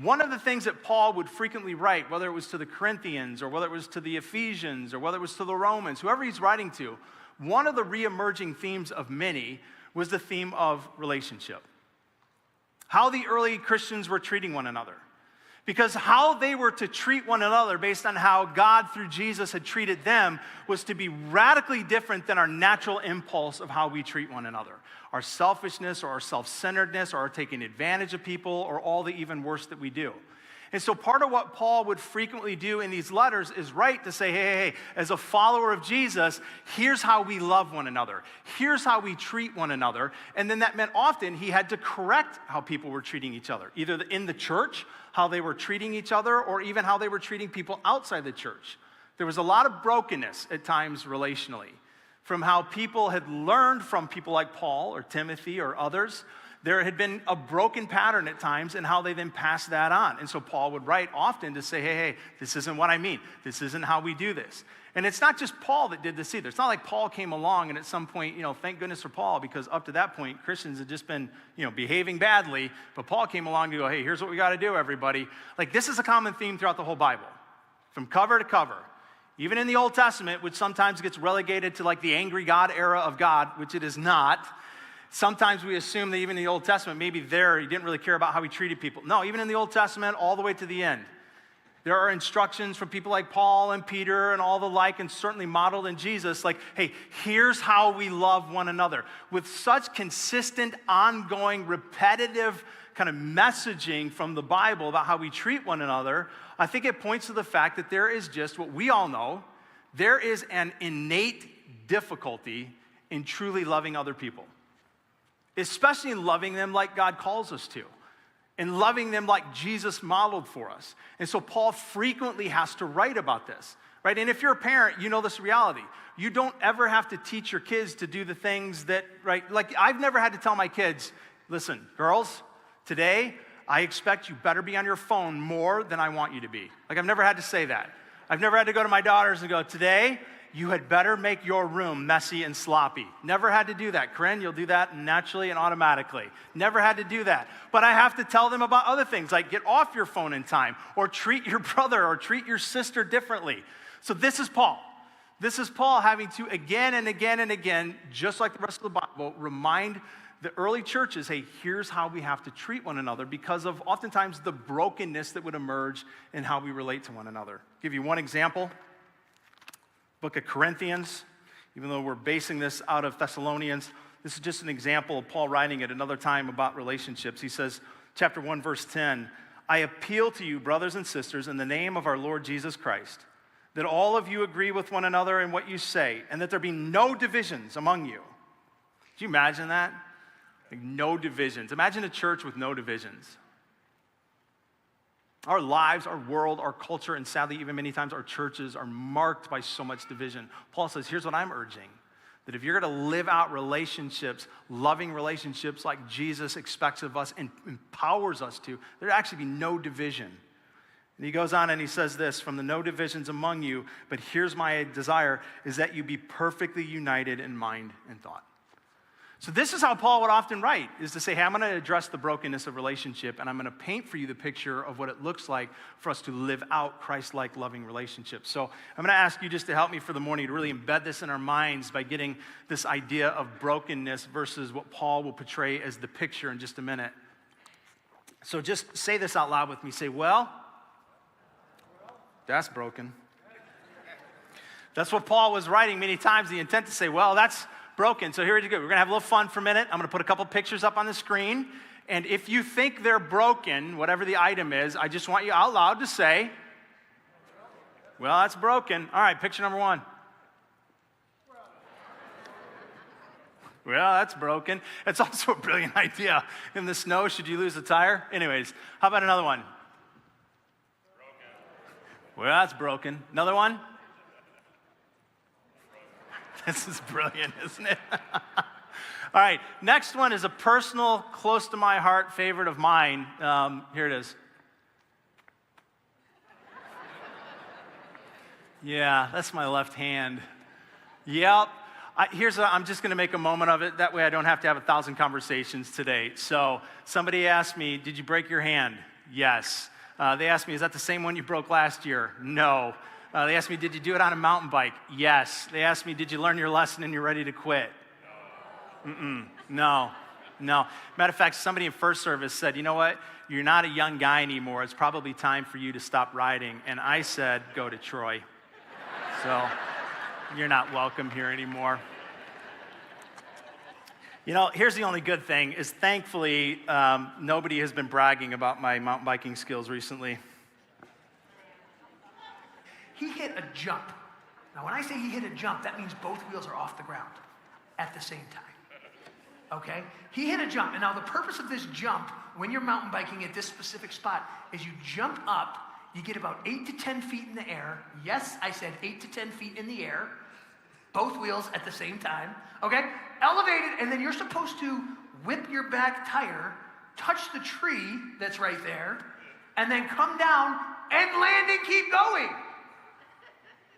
One of the things that Paul would frequently write, whether it was to the Corinthians or whether it was to the Ephesians or whether it was to the Romans, whoever he's writing to, one of the reemerging themes of many was the theme of relationship. How the early Christians were treating one another. Because how they were to treat one another based on how God through Jesus had treated them was to be radically different than our natural impulse of how we treat one another. Our selfishness or our self-centeredness or our taking advantage of people or all the even worse that we do. And so part of what Paul would frequently do in these letters is write to say, hey, as a follower of Jesus, here's how we love one another. Here's how we treat one another. And then that meant often he had to correct how people were treating each other, either in the church, how they were treating each other, or even how they were treating people outside the church. There was a lot of brokenness at times relationally, from how people had learned from people like Paul or Timothy or others. There had been a broken pattern at times and how they then passed that on. And so Paul would write often to say, hey, this isn't what I mean. This isn't how we do this. And it's not just Paul that did this either. It's not like Paul came along and at some point, thank goodness for Paul, because up to that point, Christians had just been, behaving badly. But Paul came along to go, hey, here's what we got to do, everybody. Like, this is a common theme throughout the whole Bible, from cover to cover. Even in the Old Testament, which sometimes gets relegated to like the angry God era of God, which it is not. Sometimes we assume that even in the Old Testament, maybe there he didn't really care about how he treated people. No, even in the Old Testament, all the way to the end, there are instructions from people like Paul and Peter and all the like, and certainly modeled in Jesus, like, hey, here's how we love one another. With such consistent, ongoing, repetitive kind of messaging from the Bible about how we treat one another, I think it points to the fact that there is just what we all know, there is an innate difficulty in truly loving other people. Especially in loving them like God calls us to. and loving them like Jesus modeled for us. And so Paul frequently has to write about this, right? And if you're a parent, you know this reality. You don't ever have to teach your kids to do the things that, right? Like I've never had to tell my kids, listen, girls, today I expect you better be on your phone more than I want you to be. Like I've never had to say that. I've never had to go to my daughters and go, today you had better make your room messy and sloppy. Never had to do that. Corinne, you'll do that naturally and automatically. Never had to do that. But I have to tell them about other things, like get off your phone in time, or treat your brother or treat your sister differently. So this is Paul. This is Paul having to again and again and again, just like the rest of the Bible, remind the early churches, hey, here's how we have to treat one another because of oftentimes the brokenness that would emerge in how we relate to one another. I'll give you one example. Book of Corinthians, even though we're basing this out of Thessalonians, this is just an example of Paul writing at another time about relationships. He says, chapter 1, verse 10, I appeal to you, brothers and sisters, in the name of our Lord Jesus Christ, that all of you agree with one another in what you say, and that there be no divisions among you. Do you imagine that? Like no divisions. Imagine a church with no divisions. Our lives, our world, our culture, and sadly, even many times our churches are marked by so much division. Paul says, here's what I'm urging, that if you're going to live out relationships, loving relationships like Jesus expects of us and empowers us to, there'd actually be no division. And he goes on and he says this, from the no divisions among you, but here's my desire, is that you be perfectly united in mind and thought. So this is how Paul would often write, is to say, hey, I'm going to address the brokenness of relationship, and I'm going to paint for you the picture of what it looks like for us to live out Christ-like loving relationships. So I'm going to ask you just to help me for the morning to really embed this in our minds by getting this idea of brokenness versus what Paul will portray as the picture in just a minute. So just say this out loud with me. Say, well, that's broken. That's what Paul was writing many times, the intent to say, well, that's broken. So here we go. We're going to have a little fun for a minute. I'm going to put a couple pictures up on the screen. And if you think they're broken, whatever the item is, I just want you out loud to say, well, that's broken. All right, picture number one. Well, that's broken. It's also a brilliant idea. In the snow, should you lose a tire? Anyways, how about another one? Well, that's broken. Another one? This is brilliant, isn't it? All right, next one is a personal, close to my heart favorite of mine. Here it is. Yeah, that's my left hand. Yep. I'm just going to make a moment of it. That way I don't have to have 1,000 conversations today. So somebody asked me, did you break your hand? Yes. They asked me, is that the same one you broke last year? No. They asked me, did you do it on a mountain bike? Yes. They asked me, did you learn your lesson and you're ready to quit? No. Matter of fact, somebody in first service said, you know what? You're not a young guy anymore. It's probably time for you to stop riding. And I said, go to Troy. So you're not welcome here anymore. You know, here's the only good thing is thankfully, nobody has been bragging about my mountain biking skills recently. He hit a jump. Now, when I say he hit a jump, that means both wheels are off the ground at the same time. Okay? He hit a jump. And now the purpose of this jump, when you're mountain biking at this specific spot, is you jump up, you get about 8 to 10 feet in the air. Yes, I said 8 to 10 feet in the air. Both wheels at the same time. Okay? Elevated, and then you're supposed to whip your back tire, touch the tree that's right there, and then come down and land and keep going.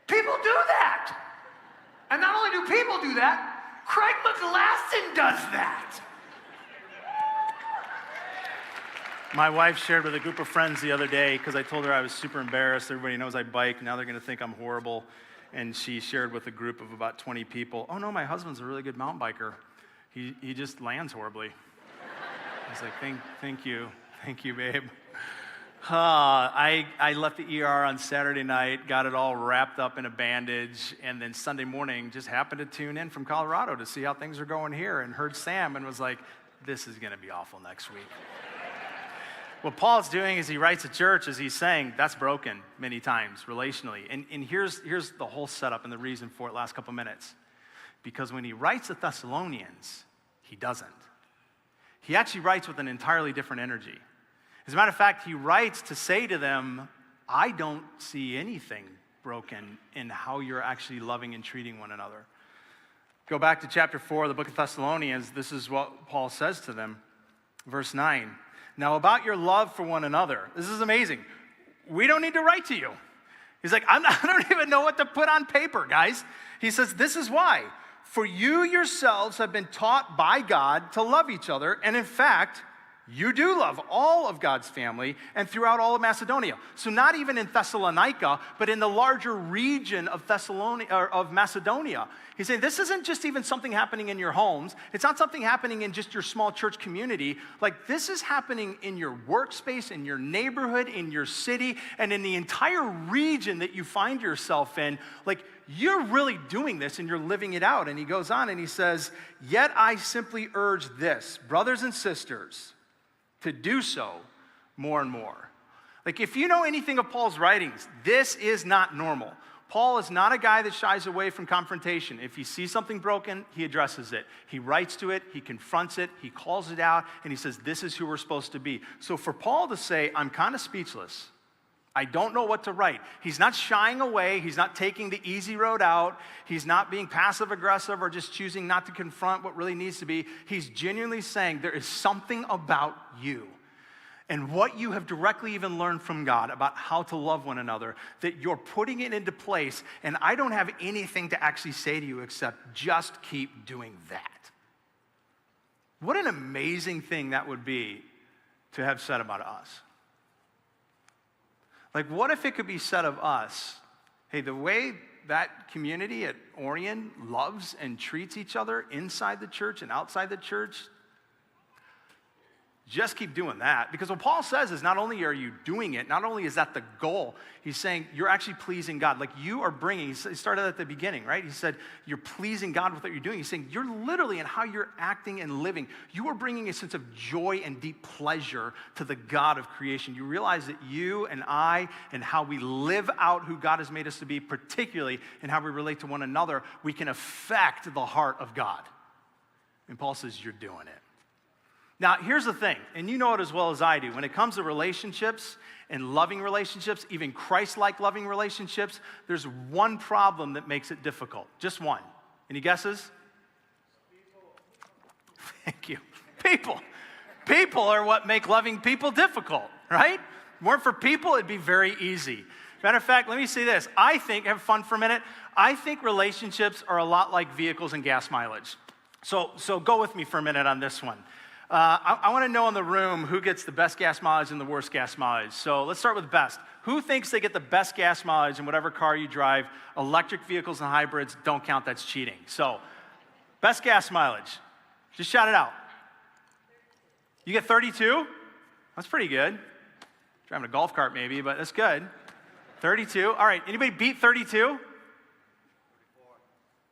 People do that. And not only do people do that, Craig McGlasson does that. My wife shared with a group of friends the other day, because I told her I was super embarrassed. Everybody knows I bike. Now they're going to think I'm horrible. And she shared with a group of about 20 people, oh no, my husband's a really good mountain biker. He just lands horribly. I was like, thank you, babe. I left the ER on Saturday night, got it all wrapped up in a bandage, and then Sunday morning just happened to tune in from Colorado to see how things are going here, and heard Sam and was like, this is going to be awful next week. What Paul's doing is he writes a church, as he's saying, that's broken many times relationally. And here's the whole setup and the reason for it last couple minutes. Because when he writes the Thessalonians, he doesn't. He actually writes with an entirely different energy. As a matter of fact, he writes to say to them, I don't see anything broken in how you're actually loving and treating one another. Go back to chapter 4 of the book of Thessalonians. This is what Paul says to them. Verse 9. Now about your love for one another. This is amazing. We don't need to write to you. He's like, I don't even know what to put on paper, guys. He says, this is why. For you yourselves have been taught by God to love each other. And in fact, you do love all of God's family and throughout all of Macedonia. So not even in Thessalonica, but in the larger region of Macedonia. He's saying this isn't just even something happening in your homes. It's not something happening in just your small church community. Like this is happening in your workspace, in your neighborhood, in your city, and in the entire region that you find yourself in. Like you're really doing this and you're living it out. And he goes on and he says, yet I simply urge this, brothers and sisters, to do so more and more. Like if you know anything of Paul's writings, this is not normal. Paul is not a guy that shies away from confrontation. If he sees something broken, he addresses it. He writes to it, he confronts it, he calls it out, and he says, this is who we're supposed to be. So for Paul to say, I'm kind of speechless, I don't know what to write. He's not shying away. He's not taking the easy road out. He's not being passive aggressive or just choosing not to confront what really needs to be. He's genuinely saying there is something about you and what you have directly even learned from God about how to love one another, that you're putting it into place, and I don't have anything to actually say to you except just keep doing that. What an amazing thing that would be to have said about us. Like, what if it could be said of us, hey, the way that community at Orion loves and treats each other inside the church and outside the church, just keep doing that. Because what Paul says is not only are you doing it, not only is that the goal, he's saying you're actually pleasing God. Like you are bringing, he started at the beginning, right? He said you're pleasing God with what you're doing. He's saying you're literally in how you're acting and living, you are bringing a sense of joy and deep pleasure to the God of creation. You realize that you and I and how we live out who God has made us to be, particularly in how we relate to one another, we can affect the heart of God. And Paul says you're doing it. Now, here's the thing, and you know it as well as I do. When it comes to relationships and loving relationships, even Christ-like loving relationships, there's one problem that makes it difficult. Just one. Any guesses? Thank you. People. People are what make loving people difficult, right? If it weren't for people, it'd be very easy. Matter of fact, let me say this. I think, have fun for a minute, I think relationships are a lot like vehicles and gas mileage. So go with me for a minute on this one. I want to know in the room who gets the best gas mileage and the worst gas mileage. So let's start with best. Who thinks they get the best gas mileage in whatever car you drive? Electric vehicles and hybrids, don't count, that's cheating. So, best gas mileage. Just shout it out. You get 32? That's pretty good. Driving a golf cart maybe, but that's good. 32. All right, anybody beat 32?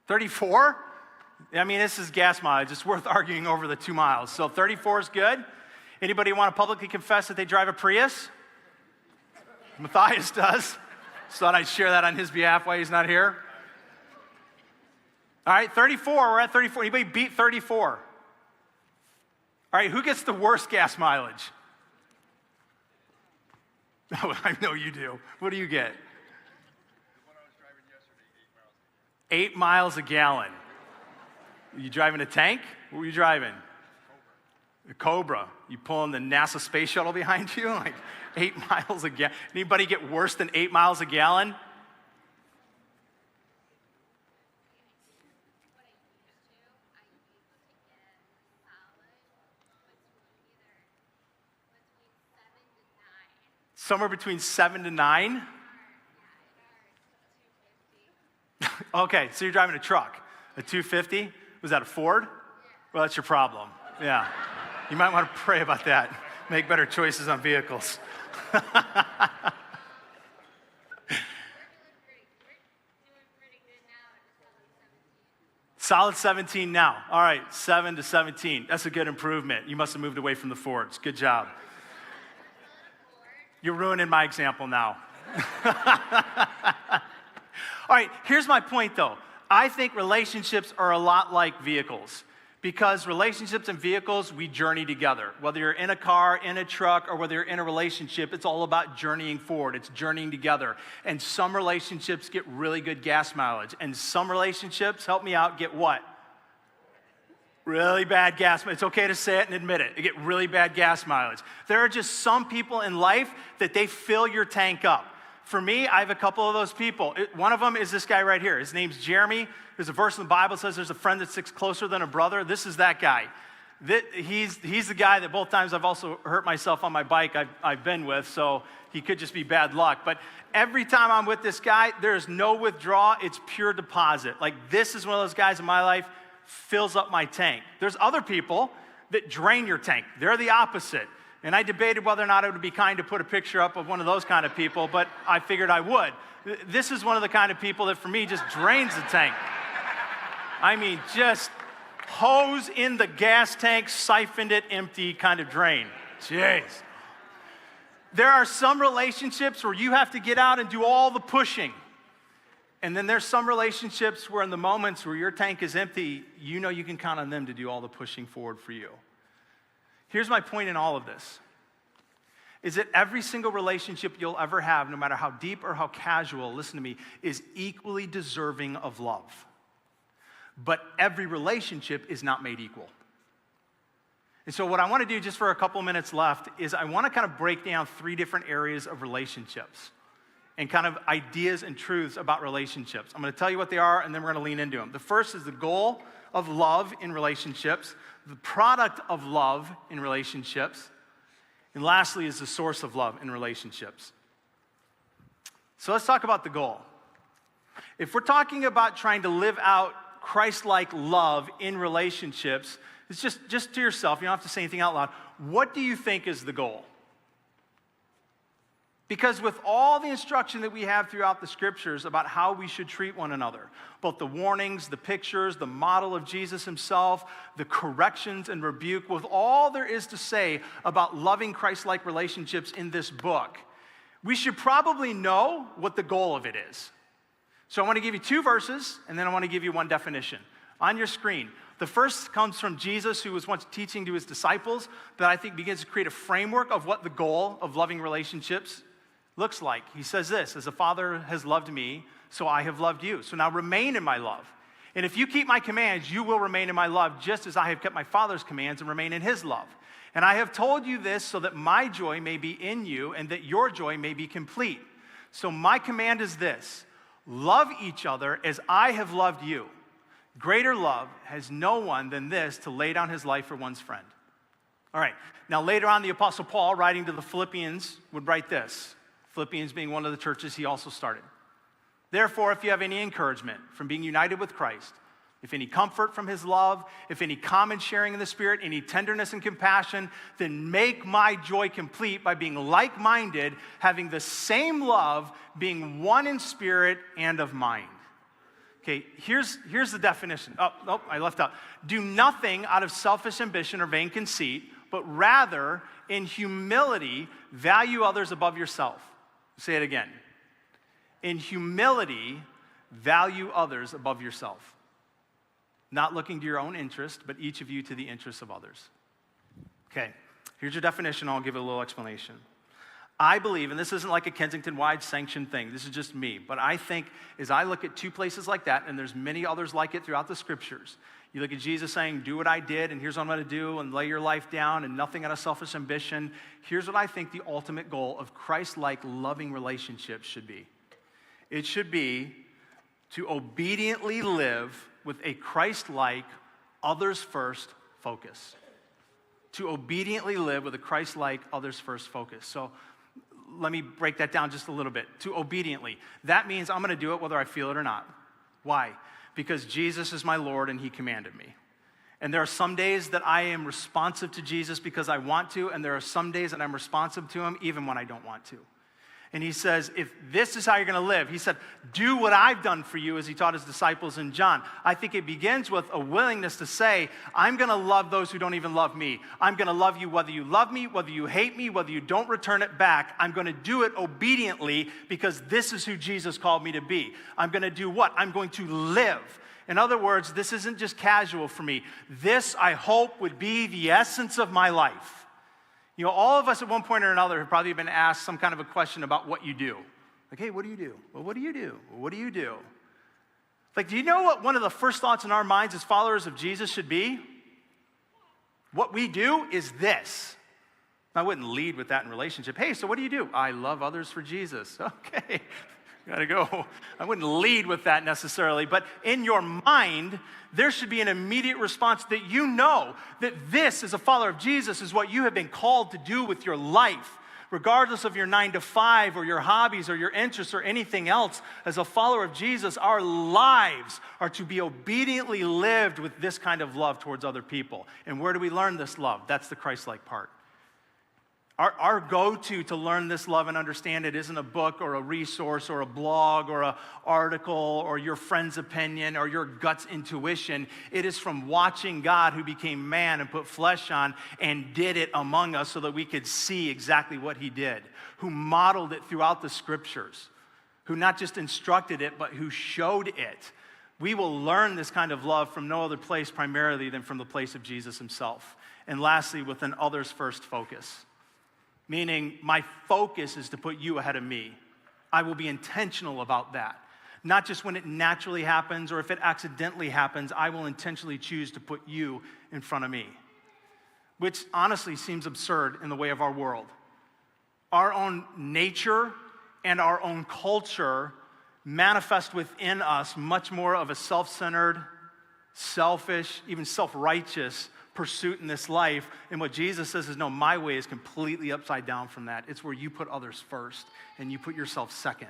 34? I mean, this is gas mileage. It's worth arguing over the 2 miles. So 34 is good. Anybody want to publicly confess that they drive a Prius? Matthias does. Just thought I'd share that on his behalf while he's not here. All right, 34. We're at 34. Anybody beat 34? All right, who gets the worst gas mileage? Oh, I know you do. What do you get? The one I was driving yesterday, 8 miles a gallon. You driving a tank? What were you driving? A Cobra. You pulling the NASA space shuttle behind you? Like 8 miles a gallon. Anybody get worse than 8 miles a gallon? Somewhere between 7 to 9? Okay, so you're driving a truck, a 250? Was that a Ford? Well, that's your problem. Yeah. You might want to pray about that. Make better choices on vehicles. Solid 17 now. All right, 7 to 17. That's a good improvement. You must have moved away from the Fords. Good job. You're ruining my example now. All right, here's my point though. I think relationships are a lot like vehicles. Because relationships and vehicles, we journey together. Whether you're in a car, in a truck, or whether you're in a relationship, it's all about journeying forward. It's journeying together. And some relationships get really good gas mileage. And some relationships, help me out, get what? Really bad gas mileage. It's okay to say it and admit it. They get really bad gas mileage. There are just some people in life that they fill your tank up. For me, I have a couple of those people. One of them is this guy right here. His name's Jeremy. There's a verse in the Bible that says there's a friend that sticks closer than a brother. This is that guy. He's the guy that both times I've also hurt myself on my bike I've been with, so he could just be bad luck. But every time I'm with this guy, there's no withdrawal. It's pure deposit. Like, this is one of those guys in my life, fills up my tank. There's other people that drain your tank. They're the opposite. And I debated whether or not it would be kind to put a picture up of one of those kind of people, but I figured I would. This is one of the kind of people that for me just drains the tank. I mean, just hose in the gas tank, siphoned it empty kind of drain. Jeez. There are some relationships where you have to get out and do all the pushing. And then there's some relationships where in the moments where your tank is empty, you know you can count on them to do all the pushing forward for you. Here's my point in all of this, is that every single relationship you'll ever have, no matter how deep or how casual, listen to me, is equally deserving of love. But every relationship is not made equal. And so what I want to do just for a couple minutes left is I want to kind of break down 3 different areas of relationships and kind of ideas and truths about relationships. I'm going to tell you what they are, and then we're going to lean into them. The first is the goal of love in relationships, the product of love in relationships, and lastly is the source of love in relationships. So let's talk about the goal. If we're talking about trying to live out Christ-like love in relationships, it's just to yourself, you don't have to say anything out loud. What do you think is the goal? Because with all the instruction that we have throughout the scriptures about how we should treat one another, both the warnings, the pictures, the model of Jesus himself, the corrections and rebuke, with all there is to say about loving Christ-like relationships in this book, we should probably know what the goal of it is. So I want to give you 2 verses, and then I want to give you 1 definition. On your screen, the first comes from Jesus, who was once teaching to his disciples, that I think begins to create a framework of what the goal of loving relationships looks like. He says this, as the Father has loved me, so I have loved you. So now remain in my love. And if you keep my commands, you will remain in my love, just as I have kept my Father's commands and remain in his love. And I have told you this so that my joy may be in you and that your joy may be complete. So my command is this: love each other as I have loved you. Greater love has no one than this, to lay down his life for one's friend. All right, now later on, the Apostle Paul, writing to the Philippians, would write this. Philippians being one of the churches he also started. Therefore, if you have any encouragement from being united with Christ, if any comfort from his love, if any common sharing in the Spirit, any tenderness and compassion, then make my joy complete by being like-minded, having the same love, being one in spirit and of mind. Okay, here's the definition. Oh, I left out. Do nothing out of selfish ambition or vain conceit, but rather in humility value others above yourself. Say it again. In humility, value others above yourself. Not looking to your own interest, but each of you to the interests of others. Okay, here's your definition. I'll give it a little explanation. I believe, and this isn't like a Kensington-wide sanctioned thing, this is just me, but I think as I look at 2 places like that, and there's many others like it throughout the scriptures, you look at Jesus saying, do what I did, and here's what I'm going to do, and lay your life down, and nothing out of selfish ambition. Here's what I think the ultimate goal of Christ-like loving relationships should be. It should be to obediently live with a Christ-like, others-first focus. To obediently live with a Christ-like, others-first focus. So let me break that down just a little bit. To obediently. That means I'm going to do it whether I feel it or not. Why? Because Jesus is my Lord and he commanded me. And there are some days that I am responsive to Jesus because I want to, and there are some days that I'm responsive to him even when I don't want to. And he says, if this is how you're going to live, he said, do what I've done for you, as he taught his disciples in John. I think it begins with a willingness to say, I'm going to love those who don't even love me. I'm going to love you whether you love me, whether you hate me, whether you don't return it back. I'm going to do it obediently because this is who Jesus called me to be. I'm going to do what? I'm going to live. In other words, this isn't just casual for me. This, I hope, would be the essence of my life. You know, all of us at one point or another have probably been asked some kind of a question about what you do. Like, hey, what do you do? Well, what do you do? Well, what do you do? Like, do you know what one of the first thoughts in our minds as followers of Jesus should be? What we do is this. I wouldn't lead with that in relationship. Hey, so what do you do? I love others for Jesus. Okay, gotta go. I wouldn't lead with that necessarily, but in your mind, there should be an immediate response that you know that this, as a follower of Jesus, is what you have been called to do with your life. Regardless of your 9 to 5 or your hobbies or your interests or anything else, as a follower of Jesus, our lives are to be obediently lived with this kind of love towards other people. And where do we learn this love? That's the Christ-like part. Our go-to to learn this love and understand it isn't a book or a resource or a blog or an article or your friend's opinion or your gut's intuition. It is from watching God, who became man and put flesh on and did it among us so that we could see exactly what he did, who modeled it throughout the scriptures, who not just instructed it, but who showed it. We will learn this kind of love from no other place primarily than from the place of Jesus himself. And lastly, with an others first focus. Meaning, my focus is to put you ahead of me. I will be intentional about that. Not just when it naturally happens or if it accidentally happens, I will intentionally choose to put you in front of me. Which honestly seems absurd in the way of our world. Our own nature and our own culture manifest within us much more of a self-centered, selfish, even self-righteous pursuit in this life. And what Jesus says is, no, my way is completely upside down from that. It's where you put others first and you put yourself second.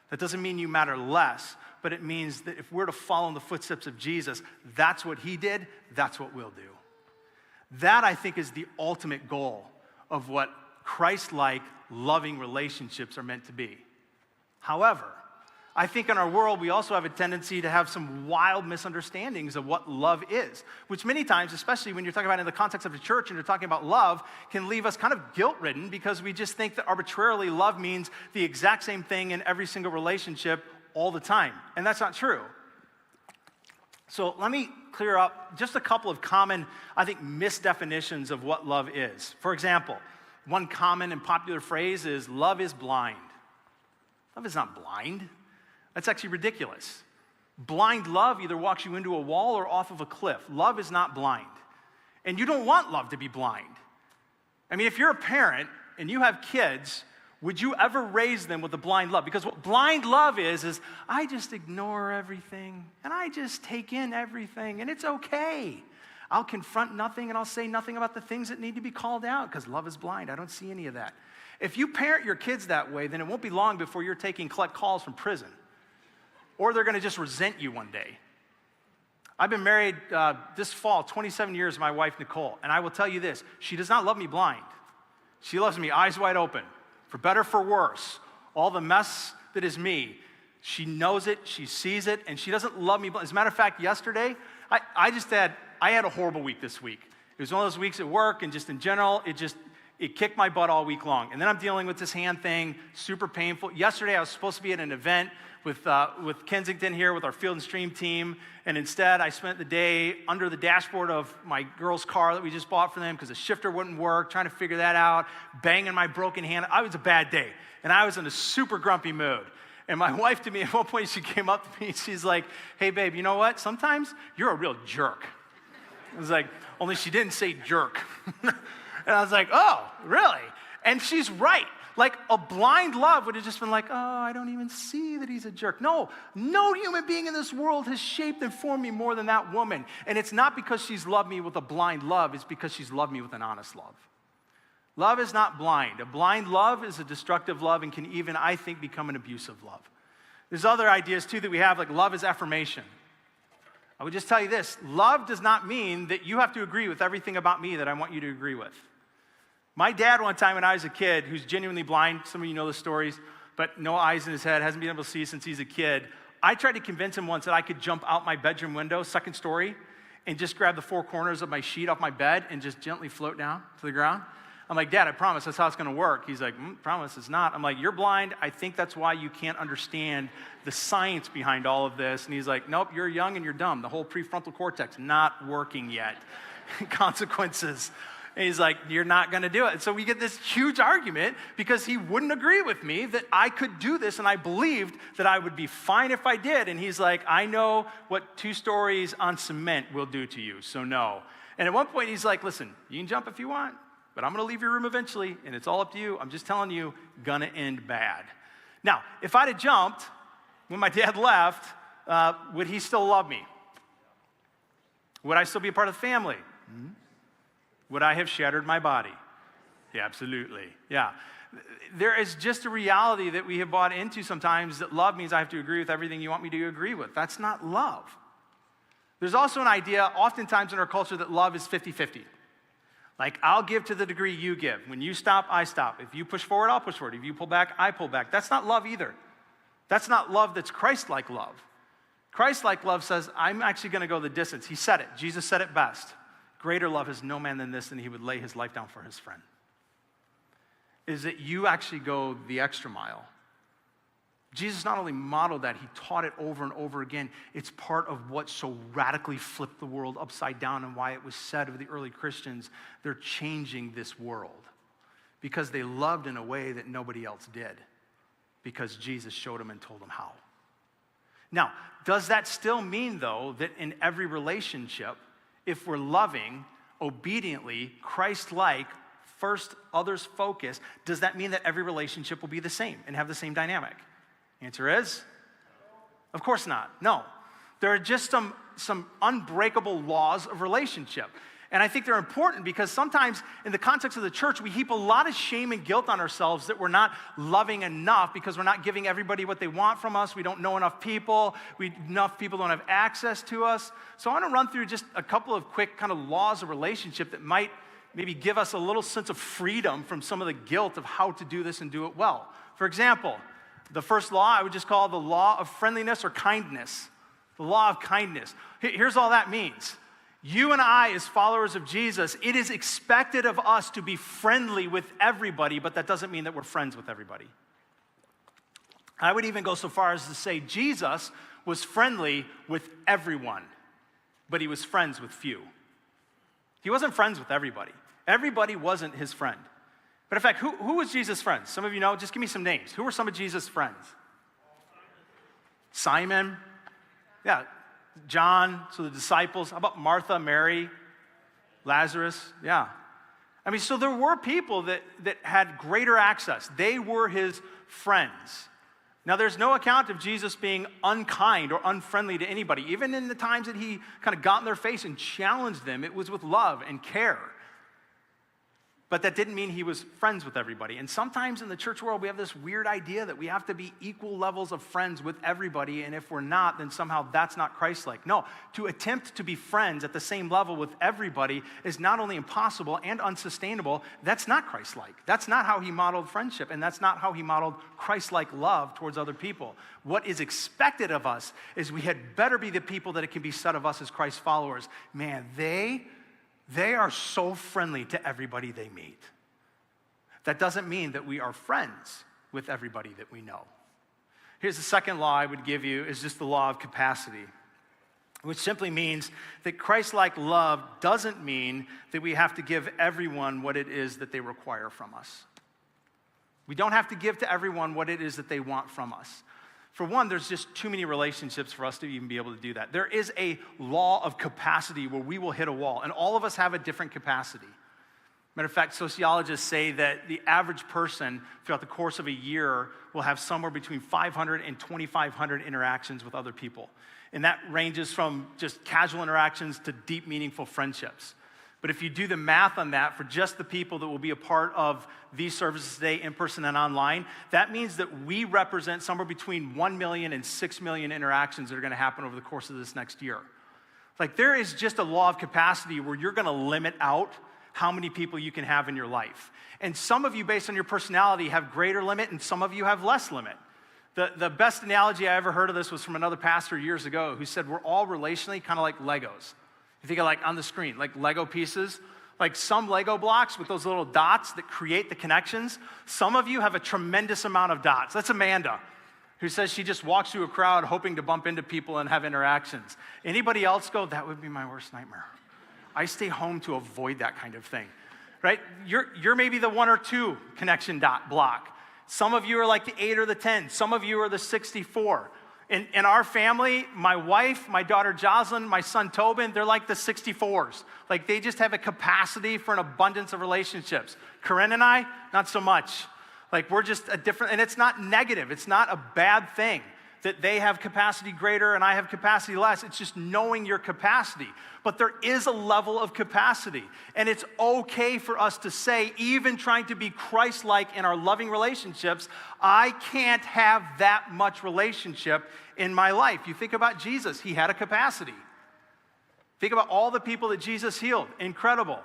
That doesn't mean you matter less, but it means that if we're to follow in the footsteps of Jesus, that's what he did, that's what we'll do. That, I think, is the ultimate goal of what Christ-like, loving relationships are meant to be. However, I think in our world, we also have a tendency to have some wild misunderstandings of what love is, which many times, especially when you're talking about in the context of the church and you're talking about love, can leave us kind of guilt-ridden because we just think that arbitrarily love means the exact same thing in every single relationship all the time. And that's not true. So let me clear up just a couple of common, I think, misdefinitions of what love is. For example, one common and popular phrase is, love is blind. Love is not blind. That's actually ridiculous. Blind love either walks you into a wall or off of a cliff. Love is not blind. And you don't want love to be blind. I mean, if you're a parent and you have kids, would you ever raise them with a blind love? Because what blind love is I just ignore everything and I just take in everything and it's okay. I'll confront nothing and I'll say nothing about the things that need to be called out because love is blind. I don't see any of that. If you parent your kids that way, then it won't be long before you're taking collect calls from prison. Or they're going to just resent you one day. I've been married this fall, 27 years to my wife, Nicole. And I will tell you this, she does not love me blind. She loves me eyes wide open, for better, for worse. All the mess that is me, she knows it, she sees it, and she doesn't love me blind. As a matter of fact, yesterday, I had a horrible week this week. It was one of those weeks at work and just in general, it kicked my butt all week long. And then I'm dealing with this hand thing, super painful. Yesterday, I was supposed to be at an event with Kensington here, with our Field and Stream team, and instead I spent the day under the dashboard of my girl's car that we just bought for them because the shifter wouldn't work, trying to figure that out, banging my broken hand. It was a bad day, and I was in a super grumpy mood. And my wife to me, at one point, she came up to me and she's like, hey, babe, you know what? Sometimes you're a real jerk. I was like, only she didn't say jerk. And I was like, oh, really? And she's right. Like, a blind love would have just been like, oh, I don't even see that he's a jerk. No human being in this world has shaped and formed me more than that woman. And it's not because she's loved me with a blind love. It's because she's loved me with an honest love. Love is not blind. A blind love is a destructive love and can even, I think, become an abusive love. There's other ideas, too, that we have, like love is affirmation. I would just tell you this. Love does not mean that you have to agree with everything about me that I want you to agree with. My dad, one time when I was a kid, who's genuinely blind, some of you know the stories, but no eyes in his head, hasn't been able to see since he's a kid. I tried to convince him once that I could jump out my bedroom window, second story, and just grab the four corners of my sheet off my bed and just gently float down to the ground. I'm like, Dad, I promise that's how it's gonna work. He's like, promise it's not. I'm like, you're blind. I think that's why you can't understand the science behind all of this. And he's like, nope, you're young and you're dumb. The whole prefrontal cortex not working yet. Consequences. And he's like, you're not gonna do it. And so we get this huge argument because he wouldn't agree with me that I could do this, and I believed that I would be fine if I did. And he's like, I know what 2 stories on cement will do to you, so no. And at one point he's like, listen, you can jump if you want, but I'm gonna leave your room eventually, and it's all up to you. I'm just telling you, gonna end bad. Now, if I'd have jumped when my dad left, would he still love me? Would I still be a part of the family? Mm-hmm. Would I have shattered my body? Yeah, absolutely. Yeah. There is just a reality that we have bought into sometimes that love means I have to agree with everything you want me to agree with. That's not love. There's also an idea oftentimes in our culture that love is 50-50. Like, I'll give to the degree you give. When you stop, I stop. If you push forward, I'll push forward. If you pull back, I pull back. That's not love either. That's not love that's Christ-like love. Christ-like love says, I'm actually going to go the distance. He said it. Jesus said it best. Greater love has no man than this, and he would lay his life down for his friend. Is that you actually go the extra mile. Jesus not only modeled that, he taught it over and over again. It's part of what so radically flipped the world upside down, and why it was said of the early Christians, they're changing this world. Because they loved in a way that nobody else did. Because Jesus showed them and told them how. Now, does that still mean, though, that in every relationship, if we're loving, obediently, Christ-like, first others focused, does that mean that every relationship will be the same and have the same dynamic? Answer is, of course not. No. There are just some unbreakable laws of relationship. And I think they're important because sometimes in the context of the church, we heap a lot of shame and guilt on ourselves that we're not loving enough because we're not giving everybody what they want from us. We don't know enough people. Enough people don't have access to us. So I want to run through just a couple of quick kind of laws of relationship that might maybe give us a little sense of freedom from some of the guilt of how to do this and do it well. For example, the first law I would just call the law of friendliness or kindness. The law of kindness. Here's all that means. You and I, as followers of Jesus, it is expected of us to be friendly with everybody, but that doesn't mean that we're friends with everybody. I would even go so far as to say Jesus was friendly with everyone, but he was friends with few. He wasn't friends with everybody. Everybody wasn't his friend. But in fact, who was Jesus' friends? Some of you know, just give me some names. Who were some of Jesus' friends? Simon. Yeah. John, so the disciples. How about Martha, Mary, Lazarus? Yeah. I mean, so there were people that had greater access. They were his friends. Now, there's no account of Jesus being unkind or unfriendly to anybody. Even in the times that he kind of got in their face and challenged them, it was with love and care. But that didn't mean he was friends with everybody. And sometimes in the church world, we have this weird idea that we have to be equal levels of friends with everybody, and if we're not, then somehow that's not Christ-like. No, to attempt to be friends at the same level with everybody is not only impossible and unsustainable, that's not Christ-like. That's not how he modeled friendship, and that's not how he modeled Christ-like love towards other people. What is expected of us is we had better be the people that it can be said of us as Christ followers. Man, they are so friendly to everybody they meet. That doesn't mean that we are friends with everybody that we know. Here's the second law I would give you, is just the law of capacity, which simply means that Christ-like love doesn't mean that we have to give everyone what it is that they require from us. We don't have to give to everyone what it is that they want from us. For one, there's just too many relationships for us to even be able to do that. There is a law of capacity where we will hit a wall, and all of us have a different capacity. Matter of fact, sociologists say that the average person throughout the course of a year will have somewhere between 500 and 2,500 interactions with other people. And that ranges from just casual interactions to deep, meaningful friendships. But if you do the math on that for just the people that will be a part of these services today, in person and online, that means that we represent somewhere between 1 million and 6 million interactions that are going to happen over the course of this next year. Like, there is just a law of capacity where you're going to limit out how many people you can have in your life. And some of you, based on your personality, have greater limit, and some of you have less limit. The best analogy I ever heard of this was from another pastor years ago who said we're all relationally kind of like Legos. You think of like on the screen, like Lego pieces, like some Lego blocks with those little dots that create the connections. Some of you have a tremendous amount of dots. That's Amanda, who says she just walks through a crowd hoping to bump into people and have interactions. Anybody else go, that would be my worst nightmare. I stay home to avoid that kind of thing, right? You're maybe the 1 or 2 connection dot block. Some of you are like the 8 or the 10. Some of you are the 64. In our family, my wife, my daughter Jocelyn, my son Tobin, they're like the 64s. Like they just have a capacity for an abundance of relationships. Corinne and I, not so much. Like we're just a different, and it's not negative. It's not a bad thing that they have capacity greater and I have capacity less. It's just knowing your capacity. But there is a level of capacity. And it's okay for us to say, even trying to be Christ-like in our loving relationships, I can't have that much relationship in my life. You think about Jesus, he had a capacity. Think about all the people that Jesus healed, incredible.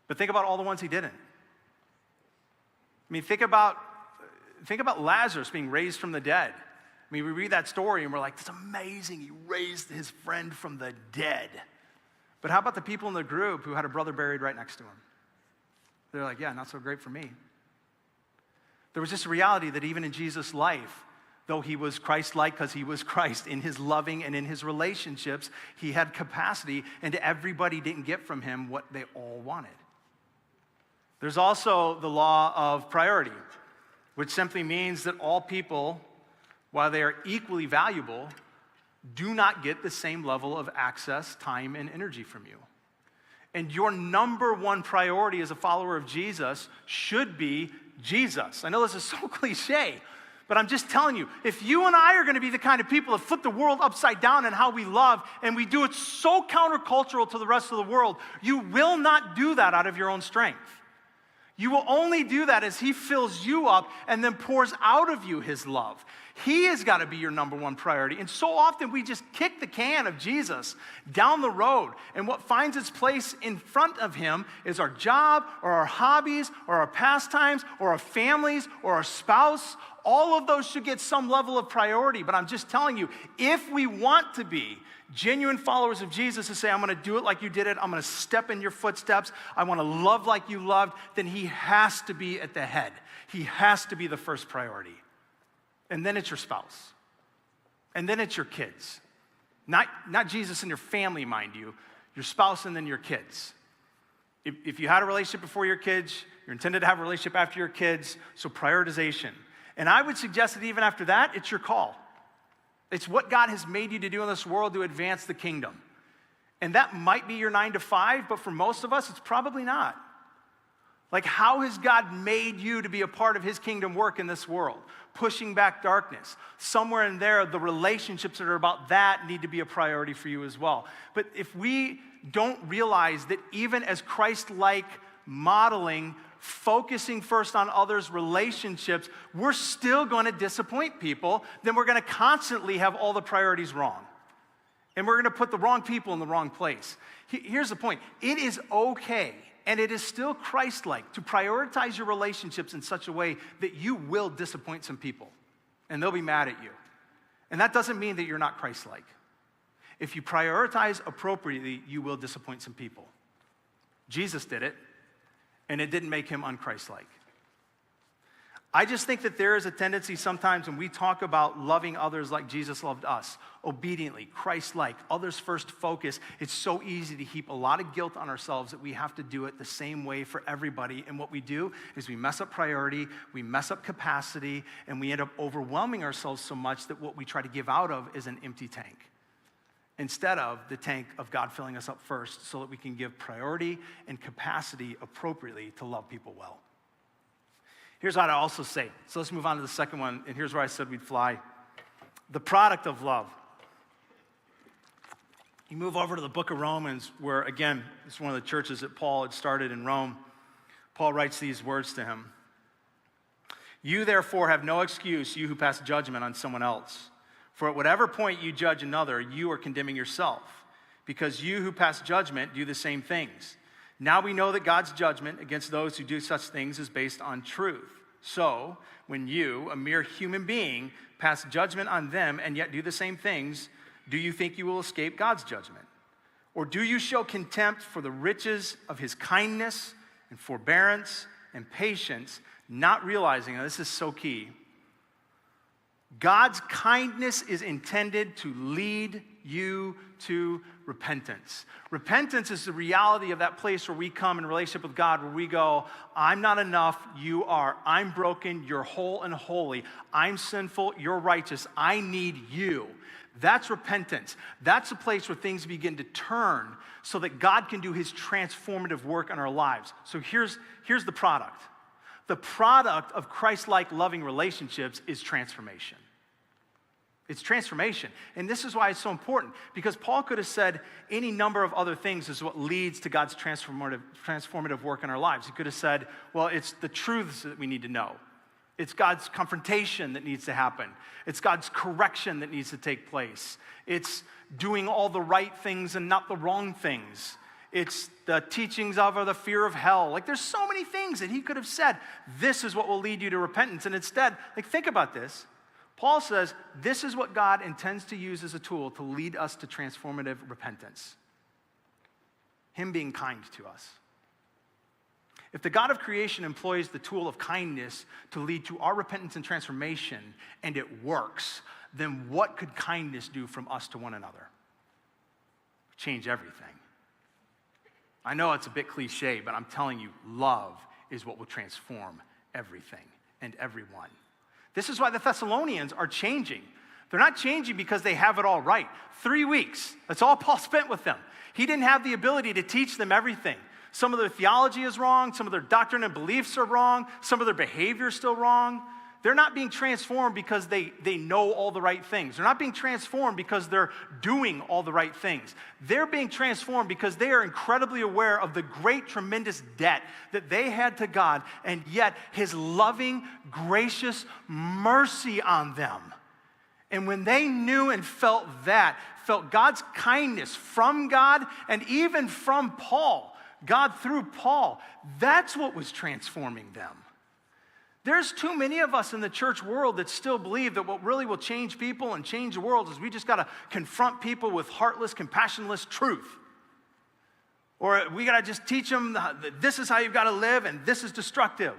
But think about all the ones he didn't. I mean, think about Lazarus being raised from the dead. I mean, we read that story and we're like, that's amazing. He raised his friend from the dead. But how about the people in the group who had a brother buried right next to him? They're like, yeah, not so great for me. There was just a reality that even in Jesus' life, though he was Christ-like because he was Christ, in his loving and in his relationships, he had capacity, and everybody didn't get from him what they all wanted. There's also the law of priority, which simply means that all people, while they are equally valuable, do not get the same level of access, time, and energy from you. And your number one priority as a follower of Jesus should be Jesus. I know this is so cliche, but I'm just telling you, if you and I are going to be the kind of people that flip the world upside down in how we love, and we do it so countercultural to the rest of the world, you will not do that out of your own strength. You will only do that as he fills you up and then pours out of you his love. He has got to be your number one priority. And so often we just kick the can of Jesus down the road. And what finds its place in front of him is our job or our hobbies or our pastimes or our families or our spouse. All of those should get some level of priority. But I'm just telling you, if we want to be genuine followers of Jesus to say, I'm going to do it like you did it, I'm going to step in your footsteps, I want to love like you loved, then he has to be at the head. He has to be the first priority. And then it's your spouse. And then it's your kids. Not Jesus and your family, mind you, your spouse and then your kids. If you had a relationship before your kids, you're intended to have a relationship after your kids, so prioritization. And I would suggest that even after that, it's your call. It's what God has made you to do in this world to advance the kingdom. And that might be your 9 to 5, but for most of us, it's probably not. Like, how has God made you to be a part of his kingdom work in this world? Pushing back darkness. Somewhere in there, the relationships that are about that need to be a priority for you as well. But if we don't realize that even as Christ-like modeling, focusing first on others' relationships, we're still going to disappoint people, then we're going to constantly have all the priorities wrong. And we're going to put the wrong people in the wrong place. Here's the point. It is okay, and it is still Christ-like, to prioritize your relationships in such a way that you will disappoint some people, and they'll be mad at you. And that doesn't mean that you're not Christ-like. If you prioritize appropriately, you will disappoint some people. Jesus did it, and it didn't make him un-Christ-like. I just think that there is a tendency sometimes when we talk about loving others like Jesus loved us, obediently, Christ-like, others first focus, it's so easy to heap a lot of guilt on ourselves that we have to do it the same way for everybody. And what we do is we mess up priority, we mess up capacity, and we end up overwhelming ourselves so much that what we try to give out of is an empty tank, instead of the tank of God filling us up first so that we can give priority and capacity appropriately to love people well. Here's what I also say. So let's move on to the second one, and here's where I said we'd fly. The product of love. You move over to the book of Romans, where, again, it's one of the churches that Paul had started in Rome. Paul writes these words to him. You, therefore, have no excuse, you who pass judgment on someone else. For at whatever point you judge another, you are condemning yourself, because you who pass judgment do the same things. Now we know that God's judgment against those who do such things is based on truth. So, when you, a mere human being, pass judgment on them and yet do the same things, do you think you will escape God's judgment? Or do you show contempt for the riches of his kindness and forbearance and patience, not realizing, and this is so key, God's kindness is intended to lead you to repentance. Repentance is the reality of that place where we come in relationship with God, where we go, I'm not enough, you are. I'm broken, you're whole and holy. I'm sinful, you're righteous. I need you. That's repentance. That's a place where things begin to turn so that God can do his transformative work in our lives. So here's the product. The product of Christ-like loving relationships is transformation. It's transformation. And this is why it's so important, because Paul could have said any number of other things is what leads to God's transformative work in our lives. He could have said, well, it's the truths that we need to know. It's God's confrontation that needs to happen. It's God's correction that needs to take place. It's doing all the right things and not the wrong things. It's the teachings of or the fear of hell. Like, there's so many things that he could have said, this is what will lead you to repentance. And instead, like, think about this. Paul says, this is what God intends to use as a tool to lead us to transformative repentance. Him being kind to us. If the God of creation employs the tool of kindness to lead to our repentance and transformation, and it works, then what could kindness do from us to one another? Change everything. I know it's a bit cliche, but I'm telling you, love is what will transform everything and everyone. This is why the Thessalonians are changing. They're not changing because they have it all right. 3 weeks, that's all Paul spent with them. He didn't have the ability to teach them everything. Some of their theology is wrong. Some of their doctrine and beliefs are wrong. Some of their behavior is still wrong. They're not being transformed because they know all the right things. They're not being transformed because they're doing all the right things. They're being transformed because they are incredibly aware of the great, tremendous debt that they had to God, and yet his loving, gracious mercy on them. And when they knew and felt God's kindness from God and even from Paul, God through Paul, that's what was transforming them. There's too many of us in the church world that still believe that what really will change people and change the world is we just got to confront people with heartless, compassionless truth. Or we got to just teach them that this is how you've got to live and this is destructive.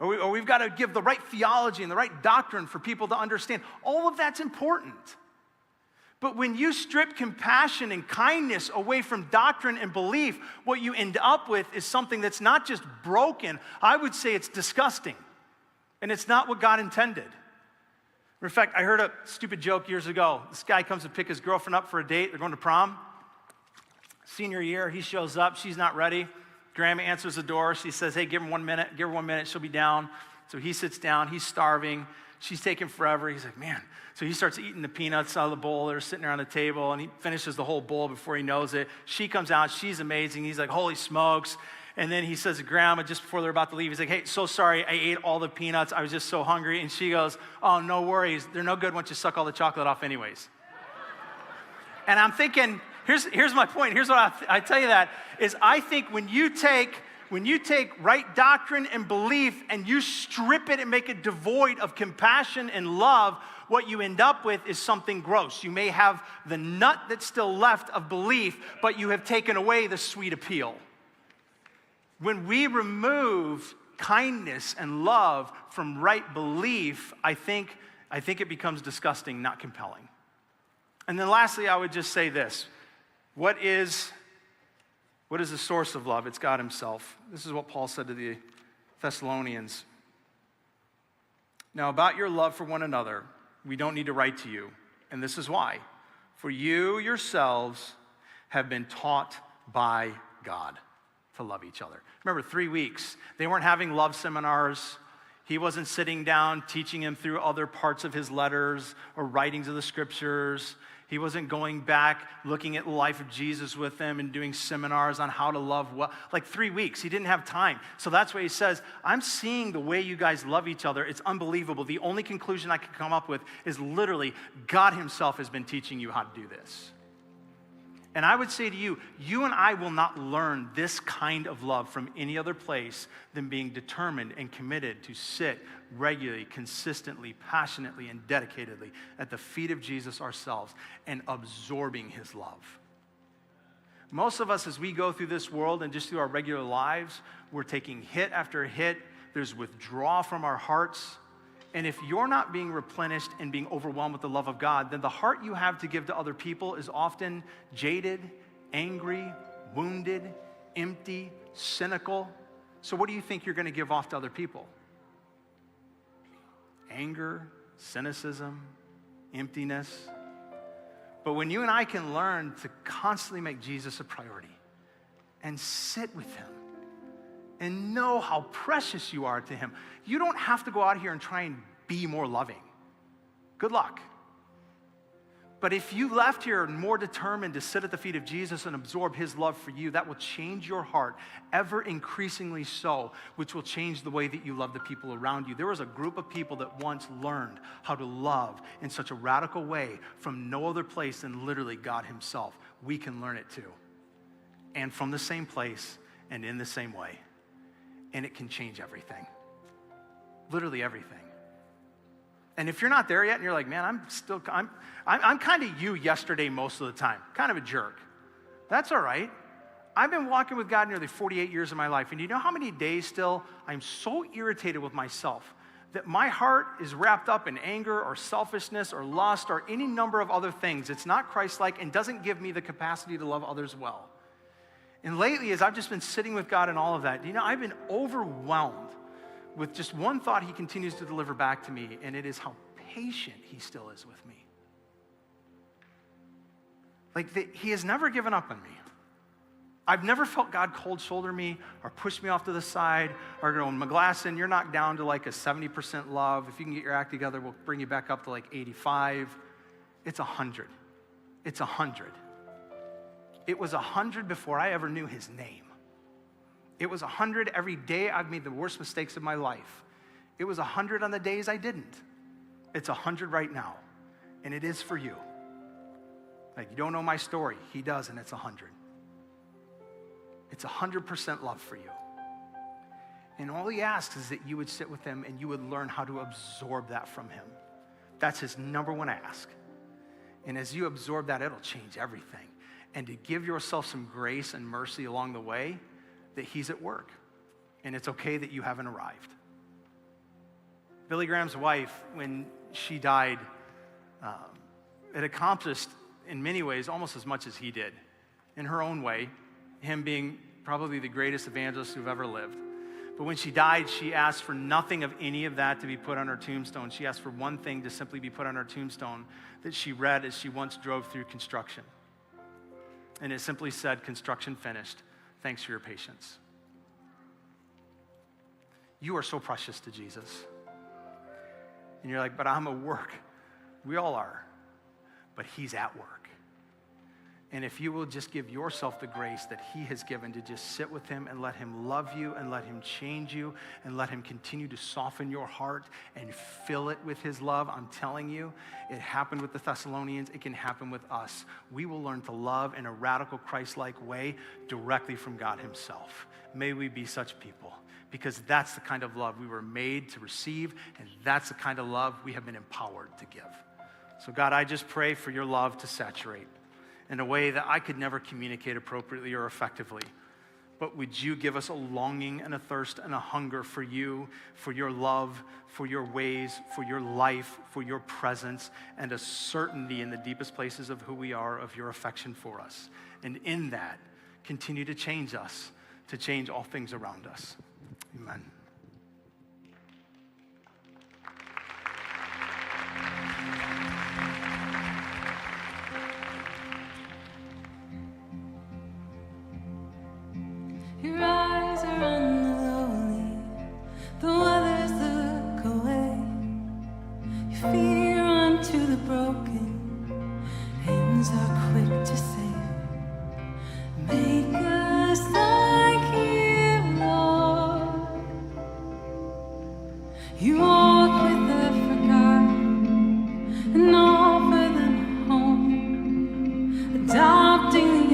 Or we've got to give the right theology and the right doctrine for people to understand. All of that's important. But when you strip compassion and kindness away from doctrine and belief, what you end up with is something that's not just broken, I would say it's disgusting. And it's not what God intended. In fact, I heard a stupid joke years ago. This guy comes to pick his girlfriend up for a date. They're going to prom. Senior year, he shows up. She's not ready. Grandma answers the door. She says, hey, give her 1 minute. Give her 1 minute. She'll be down. So he sits down. He's starving. She's taking forever. He's like, man. So he starts eating the peanuts out of the bowl. They're sitting around the table, and he finishes the whole bowl before he knows it. She comes out. She's amazing. He's like, holy smokes. And then he says to Grandma, just before they're about to leave, he's like, hey, so sorry, I ate all the peanuts. I was just so hungry. And she goes, oh, no worries. They're no good once you suck all the chocolate off anyways. And I'm thinking, here's my point. Here's what I tell you that, is I think when you take right doctrine and belief and you strip it and make it devoid of compassion and love, what you end up with is something gross. You may have the nut that's still left of belief, but you have taken away the sweet appeal. When we remove kindness and love from right belief, I think it becomes disgusting, not compelling. And then lastly, I would just say this. What is the source of love? It's God himself. This is what Paul said to the Thessalonians. Now, about your love for one another, we don't need to write to you. And this is why. For you yourselves have been taught by God to love each other. Remember, 3 weeks. They weren't having love seminars. He wasn't sitting down teaching him through other parts of his letters or writings of the scriptures. He wasn't going back, looking at the life of Jesus with them and doing seminars on how to love well. Like 3 weeks, he didn't have time. So that's why he says, I'm seeing the way you guys love each other. It's unbelievable. The only conclusion I can come up with is literally God himself has been teaching you how to do this. And I would say to you, you and I will not learn this kind of love from any other place than being determined and committed to sit regularly, consistently, passionately, and dedicatedly at the feet of Jesus ourselves and absorbing his love. Most of us, as we go through this world and just through our regular lives, we're taking hit after hit. There's withdrawal from our hearts. And if you're not being replenished and being overwhelmed with the love of God, then the heart you have to give to other people is often jaded, angry, wounded, empty, cynical. So what do you think you're going to give off to other people? Anger, cynicism, emptiness. But when you and I can learn to constantly make Jesus a priority and sit with him and know how precious you are to him, you don't have to go out here and try and be more loving. Good luck. But if you left here more determined to sit at the feet of Jesus and absorb his love for you, that will change your heart ever increasingly so, which will change the way that you love the people around you. There was a group of people that once learned how to love in such a radical way from no other place than literally God himself. We can learn it too. And from the same place and in the same way. And it can change everything. Literally everything. And if you're not there yet and you're like, man, I'm kind of you yesterday most of the time, kind of a jerk. That's all right. I've been walking with God nearly 48 years of my life. And you know how many days still I'm so irritated with myself that my heart is wrapped up in anger or selfishness or lust or any number of other things. It's not Christ-like and doesn't give me the capacity to love others well. And lately, as I've just been sitting with God and all of that, I've been overwhelmed with just one thought he continues to deliver back to me, and it is how patient he still is with me. He has never given up on me. I've never felt God cold shoulder me or push me off to the side or go, McGlasson, you're knocked down to like a 70% love. If you can get your act together, we'll bring you back up to like 85. It's 100. It's 100. It was 100 before I ever knew his name. It was 100 every day I've made the worst mistakes of my life. It was 100 on the days I didn't. It's 100 right now. And it is for you. You don't know my story. He does, and it's 100. It's 100% love for you. And all he asks is that you would sit with him and you would learn how to absorb that from him. That's his number one ask. And as you absorb that, it'll change everything. And to give yourself some grace and mercy along the way, that he's at work. And it's okay that you haven't arrived. Billy Graham's wife, when she died, had accomplished in many ways almost as much as he did. In her own way, him being probably the greatest evangelist who've ever lived. But when she died, she asked for nothing of any of that to be put on her tombstone. She asked for one thing to simply be put on her tombstone that she read as she once drove through construction. And it simply said, "Construction finished. Thanks for your patience." You are so precious to Jesus. And you're like, but I'm at work. We all are. But he's at work. And if you will just give yourself the grace that he has given to just sit with him and let him love you and let him change you and let him continue to soften your heart and fill it with his love, I'm telling you, it happened with the Thessalonians. It can happen with us. We will learn to love in a radical Christ-like way directly from God himself. May we be such people, because that's the kind of love we were made to receive, and that's the kind of love we have been empowered to give. So God, I just pray for your love to saturate in a way that I could never communicate appropriately or effectively. But would you give us a longing and a thirst and a hunger for you, for your love, for your ways, for your life, for your presence, and a certainty in the deepest places of who we are, of your affection for us. And in that, continue to change us, to change all things around us. Amen. Your eyes are on the lowly, the others look away. Your feet are unto the broken, hands are quick to save. Make us like you, Lord. You walk with the forgotten and offer them home, adopting the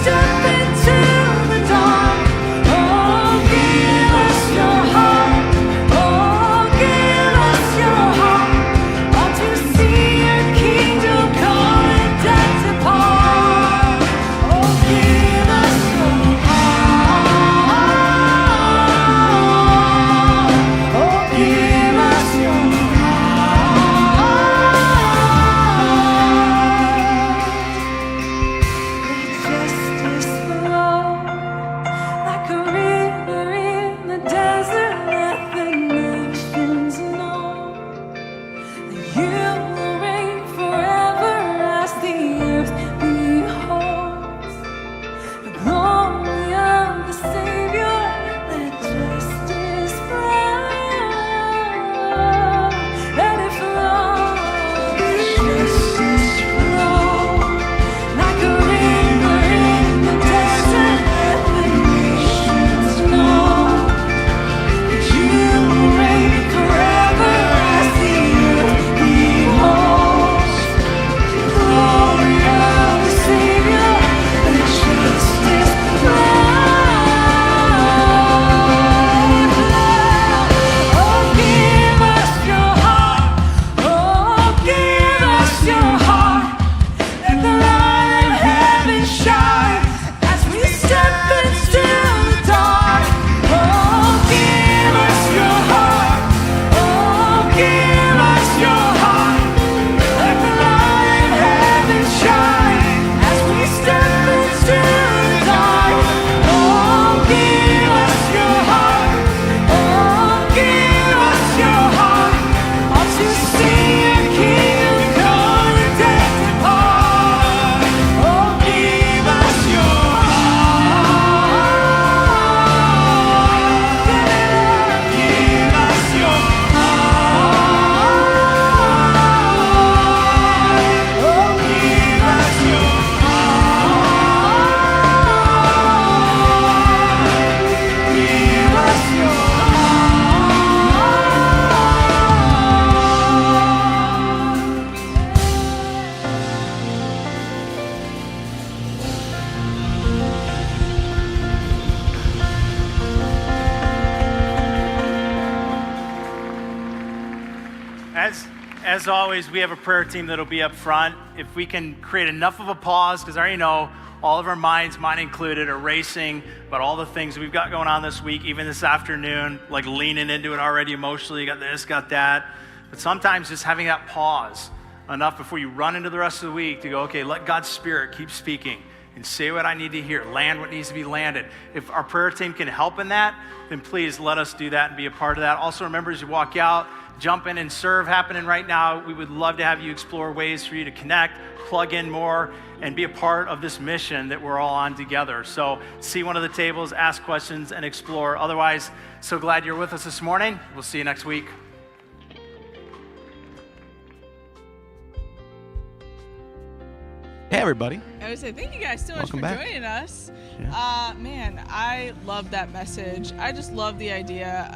step into the dark, oh, give us your heart. Oh, give us your heart. Want to see your kingdom come and death depart. Oh, give us your heart. Oh, give us your justice flow like a river in the desert. Let the nations know that you will reign forever as the earth beholds the glory of the Savior. Let justice flow, let it flow. Justice flow like a river in the desert. Let the nations know that you will reign forever as the earth beholds the glory of the Savior. Let justice flow. Oh, give us your heart. Oh, give us your heart. Let the light of heaven shine as we step into the dark. Oh, give us your heart. Oh, give us your heart. Let the light of heaven shine as we step into the dark. Oh, give us your heart. Oh, give us your heart. Want to see your kingdom come and death depart. Oh, give us your heart. Give us your heart. Oh, give us your heart. Give us your As always, we have a prayer team that'll be up front. If we can create enough of a pause, because I already know all of our minds, mine included, are racing about all the things we've got going on this week, even this afternoon, like leaning into it already emotionally, got this, got that. But sometimes just having that pause enough before you run into the rest of the week to go, okay, let God's Spirit keep speaking and say what I need to hear, land what needs to be landed. If our prayer team can help in that, then please let us do that and be a part of that. Also remember, as you walk out, jump in and serve happening right now. We would love to have you explore ways for you to connect, plug in more, and be a part of this mission that we're all on together. So see one of the tables, ask questions, and explore. Otherwise, so glad you're with us this morning. We'll see you next week. Hey, everybody. I would say thank you guys so much Welcome for back. joining us. Yeah. Man, I love that message. I just love the idea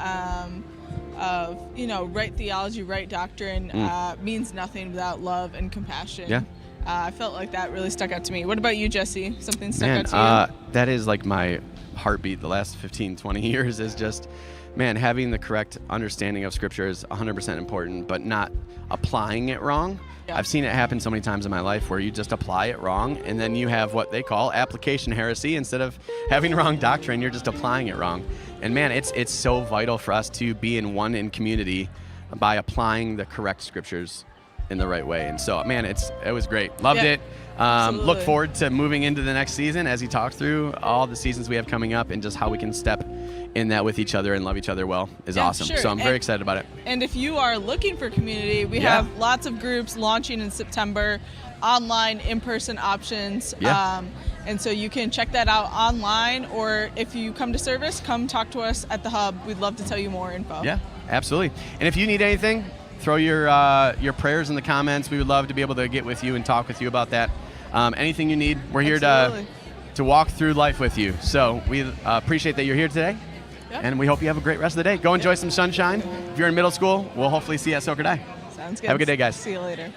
of, right theology, right doctrine means nothing without love and compassion. Yeah. I felt like that really stuck out to me. What about you, Jesse? Something stuck out to you? That is like my heartbeat the last 15, 20 years is just, having the correct understanding of Scripture is 100% important, but not applying it wrong. Yeah. I've seen it happen so many times in my life where you just apply it wrong, and then you have what they call application heresy. Instead of having wrong doctrine, you're just applying it wrong. And it's so vital for us to be in community by applying the correct Scriptures in the right way. And so, it was great. Loved it. Look forward to moving into the next season as he talked through all the seasons we have coming up, and just how we can step in that with each other and love each other well is awesome. Sure. So I'm very excited about it. And if you are looking for community, we have lots of groups launching in September, online, in-person options. Yeah. And so you can check that out online, or if you come to service, come talk to us at the Hub. We'd love to tell you more info. Yeah, absolutely. And if you need anything, throw your prayers in the comments. We would love to be able to get with you and talk with you about that. Anything you need, we're here to walk through life with you. So we appreciate that you're here today. Yep. And we hope you have a great rest of the day. Go enjoy some sunshine. If you're in middle school, we'll hopefully see you at Soker Day. Sounds good. Have a good day, guys. See you later.